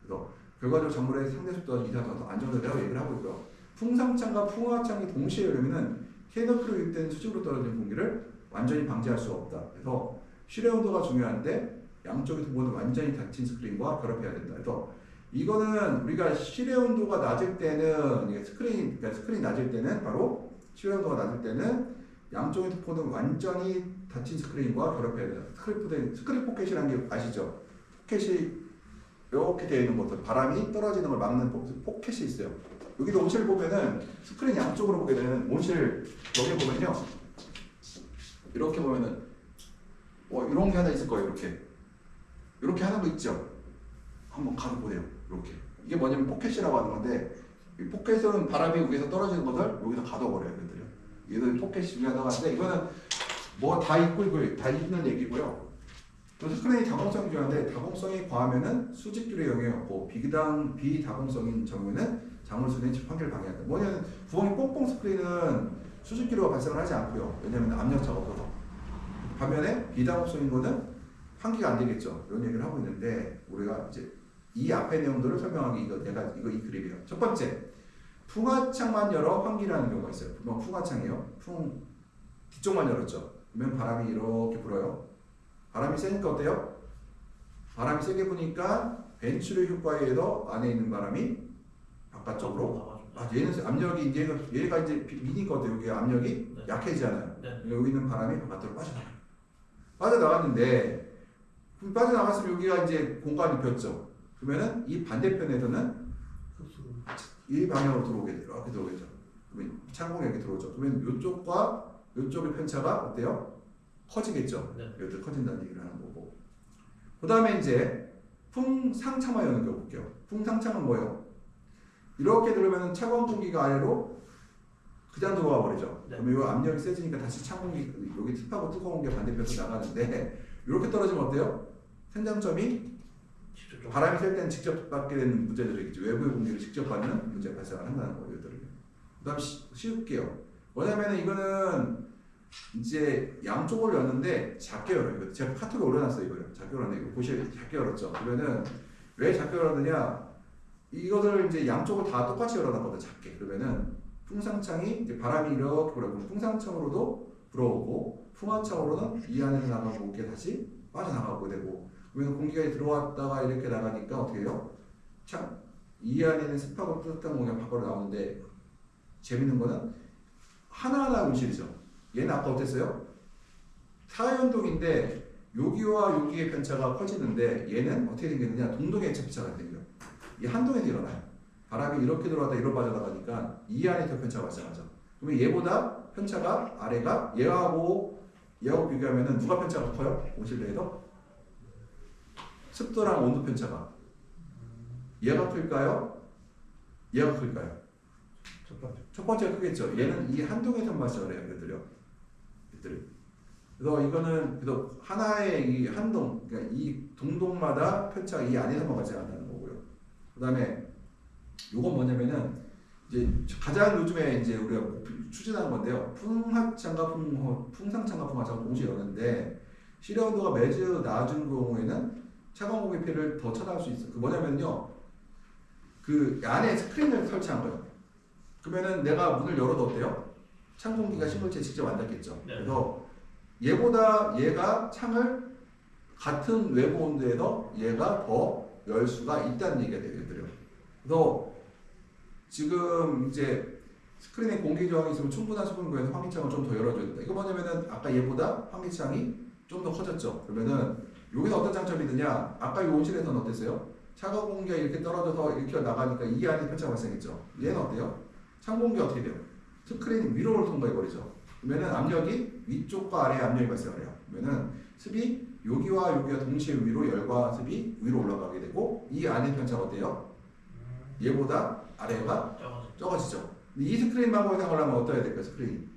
그래서 결과적으로 작물의 상대 속도가 이산화탄소 안정되라고 얘기를 하고 있고요. 풍상창과 풍화창이 동시에 열리면은 캐노피로 유입된 수직으로 떨어지는 공기를 완전히 방지할 수 없다. 그래서 실외 온도가 중요한데 양쪽의 부분은 완전히 닫힌 스크린과 결합해야 된다. 그래서 이거는 우리가 실외 온도가 낮을 때는 스크린이 낮을 때는 바로 실외 온도가 낮을 때는 양쪽의 투포는 완전히 닫힌 스크린과 결합해야 된다. 스크린 포켓이라는 게 아시죠? 포켓이 이렇게 되어 있는 것들 바람이 떨어지는 걸 막는 포켓이 있어요. 여기도 온실 보면은 스크린 양쪽으로 보게 되는 온실 여기 보면요. 이렇게 보면은 이런 게 하나 있을 거예요. 이렇게 하는 거 있죠. 한번 가서 보세요. 이렇게 이게 뭐냐면 포켓이라고 하는 건데 이 포켓은 바람이 위에서 떨어지는 것을 여기서 가둬버려요. 얘들요. 얘들 포켓이 중요하다고 하는데 이거는 뭐 다 있고 다 있는 얘기고요. 또 스크린이 다공성이 중요한데 다공성이 과하면은 수직률에 영향이 없고 비다공성인 경우에는 작물 수준의 환기를 방해한다. 뭐냐면 구멍이 뽕뽕 스크린은 수직기류가 발생을 하지 않고요. 왜냐하면 압력차가 없어서. 반면에 비다공성인 거는 환기가 안 되겠죠. 이런 얘기를 하고 있는데 우리가 이제 이 앞의 내용들을 설명하기 이 그림이에요. 첫 번째, 풍화창만 열어 환기라는 경우가 있어요. 풍화창이요. 뒤쪽만 열었죠. 그러면 바람이 이렇게 불어요. 바람이 세니까 어때요? 바람이 세게 부니까 벤출의 효과에 의해서 안에 있는 바람이 바깥쪽으로. 얘는 압력이 얘가 이제 미니까 어때요? 여기 압력이 약해지잖아요. 여기 있는 바람이 바깥으로 빠져나갔는데 빠져나갔으면 여기가 이제 공간이 비었죠. 그러면은 이 반대편에서는 이 방향으로 이렇게 들어오겠죠. 그러면 창공이 이렇게 들어오죠. 그러면 이쪽과 이쪽의 편차가 어때요? 커지겠죠. 이것들 커진다는 얘기를 하는 거고. 그 다음에 이제 풍상창만 여는 거 볼게요. 풍상창은 뭐예요? 이렇게 들으면 차가운 공기가 아래로 그냥 들어와 버리죠. 그러면 이 압력이 세지니까 다시 찬 공기 여기 습하고 뜨거운 게 반대편으로 나가는데 이렇게 떨어지면 어때요? 생장점이 바람이 셀 때는 직접 받게 되는 문제들이 있겠죠. 외부의 공기를 직접 받는 문제가 발생을 한다는 거예요. 그 다음 쉬울게요. 뭐냐면 이거는 이제 양쪽을 열는데 작게 열어요. 이거 제가 카톡에 올려놨어요. 이거요. 작게 열었는데 이거 보시면 작게 열었죠. 그러면은 왜 작게 열었느냐? 이것을 이제 양쪽을 다 똑같이 열어놨거든. 작게. 그러면은 풍상창이 이제 바람이 이렇게 불어오고 풍상창으로도 불어오고 풍화창으로는 이 안에서 나가고 이게 다시 빠져나가고 되고 그러면 공기가 들어왔다가 이렇게 나가니까 어떻게 해요? 참 이 안에는 습하고 따뜻한 공기가 밖으로 나오는데 재밌는 거는 하나하나 온실이죠. 얘는 아까 어땠어요? 사연동인데 여기와 여기의 편차가 커지는데 얘는 어떻게 생겼느냐? 동동의 편차가 생겨요. 이 한 동에서 일어나요. 바람이 이렇게 들어왔다 이렇게 빠져나가니까 이 안에 더 편차가 발생하죠. 그러면 얘보다 편차가 아래가 얘하고 비교하면은 누가 편차가 커요? 온실 내에서? 습도랑 온도 편차가 얘가 클까요? 얘가 클까요? 첫 번째가 크겠죠. 얘는 이 한동에서만 발생을 해요. 얘들이. 그래서 이거는 그래서 하나의 이 한동, 그러니까 이 동동마다 편차가 이 안에서만 발생한다는 거고요. 그다음에 요건 뭐냐면은 이제 가장 요즘에 이제 우리가 추진하는 건데요. 풍합창과 풍상창과 풍하창 동시에 여는데 실내 온도가 매우 낮은 경우에는 차가운 공기 피해를 더 차단할 수 있어요. 그 뭐냐면요. 그 안에 스크린을 설치한 거예요. 그러면은 내가 문을 열어도 어때요? 찬 공기가 식물체에 직접 안 닿겠죠. 네. 그래서 얘보다 얘가 창을 같은 외부 온도에서 얘가 더 열 수가 있다는 얘기가 되거든요. 그래서 지금 이제 스크린에 공기 저항이 있으면 충분한 수분 구에서 환기창을 좀 더 열어줘야 된다. 이거 뭐냐면은 아까 얘보다 환기창이 좀 더 커졌죠. 그러면은 여기서 어떤 장점이 드냐? 아까 이 온실에서는 어땠어요? 차가운 공기가 이렇게 떨어져서 이렇게 나가니까 이 안에 편차가 발생했죠. 얘는 어때요? 찬 공기가 어떻게 돼요? 스크린 위로를 통과해버리죠. 그러면은 압력이 위쪽과 아래에 압력이 발생을 해요. 그러면은 습이 여기와 여기가 동시에 위로 열과 습이 위로 올라가게 되고 이 안의 편차가 어때요? 얘보다 아래가 적어지죠. 근데 이 스크린 방법에 사용하려면 어떠해야 될까요? 스크린이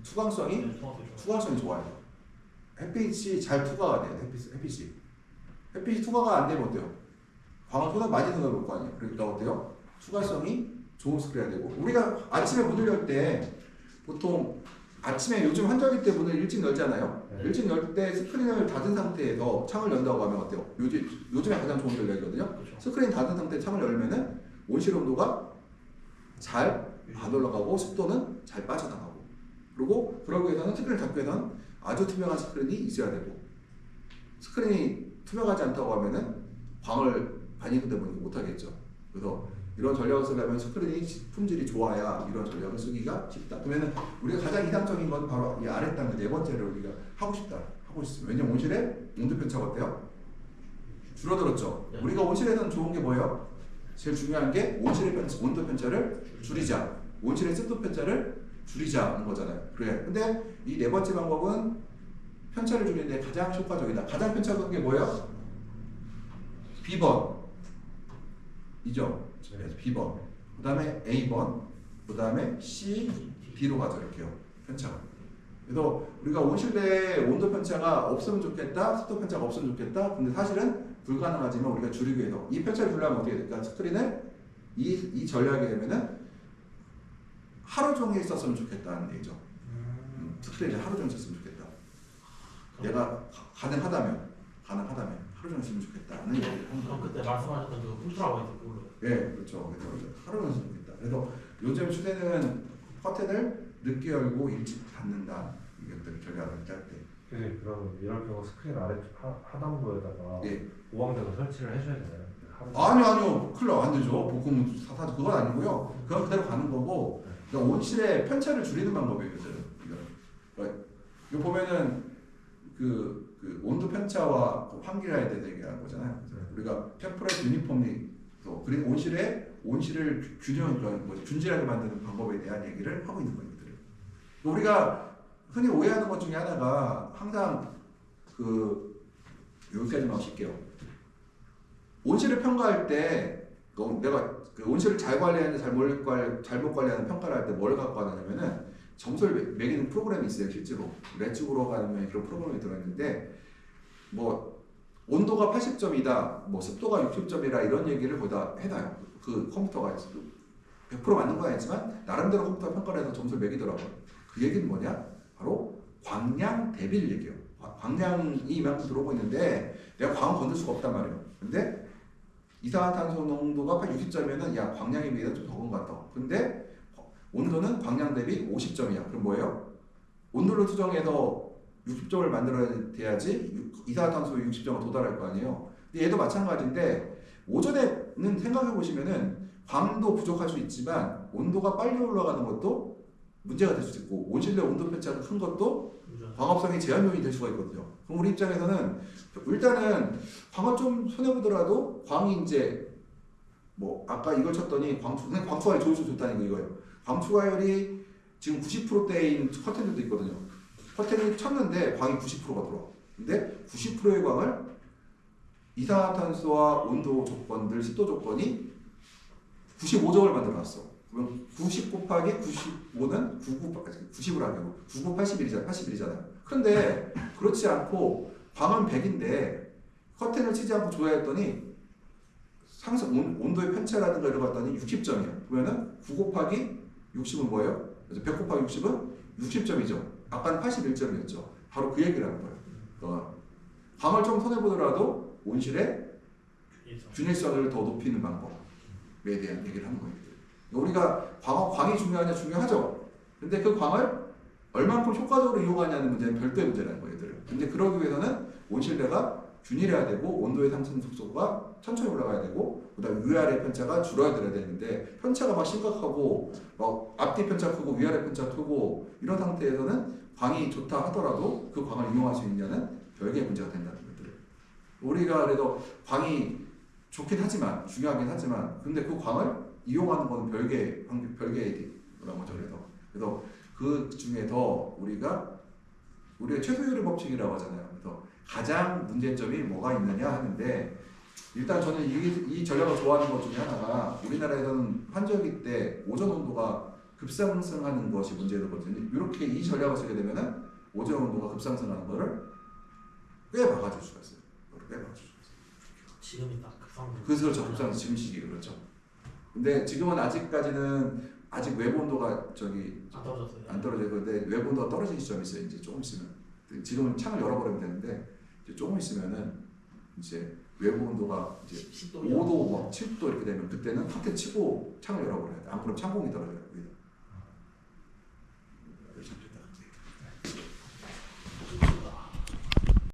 투광성이 좋아요. 햇빛이 잘 투과가 돼요. 햇빛이 투과가 안 되면 어때요? 광을 쏟아 많이 쏟아볼 거 아니에요. 그러니까 어때요? 투과성이 좋은 스크린이 되고 우리가 아침에 문을 열 때 보통 아침에 요즘 환절기 때 문을 일찍 열잖아요. 네. 일찍 열 때 스크린을 닫은 상태에서 창을 연다고 하면 어때요? 요즘에 가장 좋은 전략이거든요. 그렇죠. 스크린 닫은 상태에 창을 열면은 온실 온도가 잘 안 올라가고 습도는 잘 빠져나가고 그리고 그러기 위해서는 스크린을 닫기 위해서는 아주 투명한 스크린이 있어야 되고 스크린이 투명하지 않다고 하면은 광을 반이동 때문에 못하겠죠. 그래서 이런 전략을 쓰려면 스크린이 품질이 좋아야 이런 전략을 쓰기가 쉽다. 그러면은 우리가 가장 이상적인 건 바로 이 아래 단계 네 번째를 우리가 하고 싶습니다. 왜냐면 온실의 온도 편차가 어때요? 줄어들었죠. 네. 우리가 온실에서는 좋은 게 뭐예요? 제일 중요한 게 온실의 온도 편차를 줄이자. 온실의 습도 편차를 줄이자는 거잖아요. 그래. 근데 이 네 번째 방법은 편차를 줄이는데 가장 효과적이다. 가장 편차가 큰 게 뭐예요? B번. 이죠? 그래서 B번. 그 다음에 A번. 그 다음에 C, D로 가죠. 이렇게요. 편차가. 그래서 우리가 온실내 온도 편차가 없으면 좋겠다. 습도 편차가 없으면 좋겠다. 근데 사실은 불가능하지만 우리가 줄이기 위해서 이 편차를 줄이려면 어떻게 될까? 스크린을 이 전략이 되면은 하루 종일 썼으면 좋겠다는 얘기죠. 스크린을 하루 종일 썼으면 좋겠다. 내가 가능하다면 하루 종일 쓰면 좋겠다는 얘기를 합니다. 그때 말씀하셨던 그 울트라와이드 그걸로. 네, 그렇죠. 그래서 하루 종일 쓰면 좋겠다. 그래서 요즘 추세는 커튼을 늦게 열고 일찍 닫는다. 이것들을 전략을 짤 때. 선생님 그럼 이럴 경우 스크린 아래 하단부에다가 예. 보강대가 설치를 해줘야 되나요? 아니요. 큰일 안 되죠. 복음 사사 그건 아니고요. 그건 그대로 가는 거고 그러니까 온실의 편차를 줄이는 방법이에요. 그러니까 이거 보면은 그 온도 편차와 그 환기를 얘기하는 거잖아요. 우리가 템퍼레이처 유니폼리 또 그리고 온실을 균질하게 만드는 방법에 대한 얘기를 하고 있는 거예요. 우리가 흔히 오해하는 것 중에 하나가 항상 여기까지만 하실게요. 온실을 평가할 때 내가 그 온실을 잘 관리하는지 잘못 관리하는 평가를 할 때 뭘 갖고 하느냐면은 점수를 매기는 프로그램이 있어요. 실제로 레츠고로 가는 그런 프로그램이 들어있는데 뭐 온도가 80점이다, 뭐 습도가 60점이라 이런 얘기를 거기다 해놔요. 그 컴퓨터가 100% 맞는 건 아니지만 나름대로 컴퓨터 평가를 해서 점수를 매기더라고요. 그 얘기는 뭐냐? 바로 광량 대비를 얘기해요. 광량이 이만큼 들어오고 있는데 내가 광을 건들 수가 없단 말이에요. 근데 이산화탄소 농도가 60점이면은 야 광량에 비해서 좀 적은 것 같다. 근데 온도는 광량 대비 50점이야. 그럼 뭐예요? 온도를 수정해서 60점을 만들어야 돼야지 이산화탄소 60점을 도달할 거 아니에요. 근데 얘도 마찬가지인데 오전에는 생각해 보시면은 광도 부족할 수 있지만 온도가 빨리 올라가는 것도 문제가 될 수 있고 온실내 온도 편차가 큰 것도 광합성이 제한 요인이 될 수가 있거든요. 그럼 우리 입장에서는 일단은 광을 좀 손해보더라도 광이 이제 뭐 아까 이걸 쳤더니 광투가열이 좋을수록 좋다는 게 이거예요. 광투가열이 지금 90%대인 커튼들도 있거든요. 커튼이 쳤는데 광이 90%가 들어와. 근데 90%의 광을 이산화탄소와 온도 조건들, 습도 조건이 95점을 만들어놨어. 그럼 90 곱하기 95는 90을 하고 99, 81이잖아요. 그런데 그렇지 않고 광은 100인데 커튼을 치지 않고 줘야 했더니 온도의 편차라든가 이런 거 봤더니 60점이에요. 그러면은 9 곱하기 60은 뭐예요? 그래서 100 곱하기 60은 60점이죠. 아까는 81점이었죠. 바로 그 얘기를 하는 거예요. 광을 좀 손해보더라도 온실의 균일성을 더 높이는 방법에 대한 얘기를 하는 거예요. 우리가 광이 중요하냐 중요하죠. 근데 그 광을 얼만큼 효과적으로 이용하냐는 문제는 별도의 문제라는 거예요. 근데 그러기 위해서는 온실내가 균일해야 되고 온도의 상승 속도가 천천히 올라가야 되고 그다음에 위아래 편차가 줄어들어야 되는데 편차가 막 심각하고 막 앞뒤 편차 크고 위아래 편차 크고 이런 상태에서는 광이 좋다 하더라도 그 광을 이용할 수 있냐는 별개의 문제가 된다는 것들. 우리가 그래도 광이 좋긴 하지만 중요하긴 하지만 근데 그 광을 이용하는 건 별개의 거라고 하죠. 그래서 그 중에 더 우리가 최소율의 법칙이라고 하잖아요. 그래서 가장 문제점이 뭐가 있느냐 하는데 일단 저는 이 전략을 좋아하는 것 중에 하나가 우리나라에서는 환절기 때 오존 온도가 급상승하는 것이 문제거든요. 이렇게 이 전략을 쓰게 되면은 오존 온도가 급상승하는 것을 꽤 막아줄 수가 있어요. 지금이 딱 급상승. 그래서 급상승 지금 시기 그렇죠. 근데 지금은 아직 외부 온도가 안 떨어졌어요. 안 떨어져요. 근데 외부 온도가 떨어지는 시점이 있어요. 이제 조금 있으면 지금은 창을 열어버리면 되는데 이제 조금 있으면은 이제 외부 온도가 이제 10도 5도, 7도 이렇게 되면 그때는 커튼 치고 창을 열어버려야 돼. 안 그러면 창공이 떨어져요.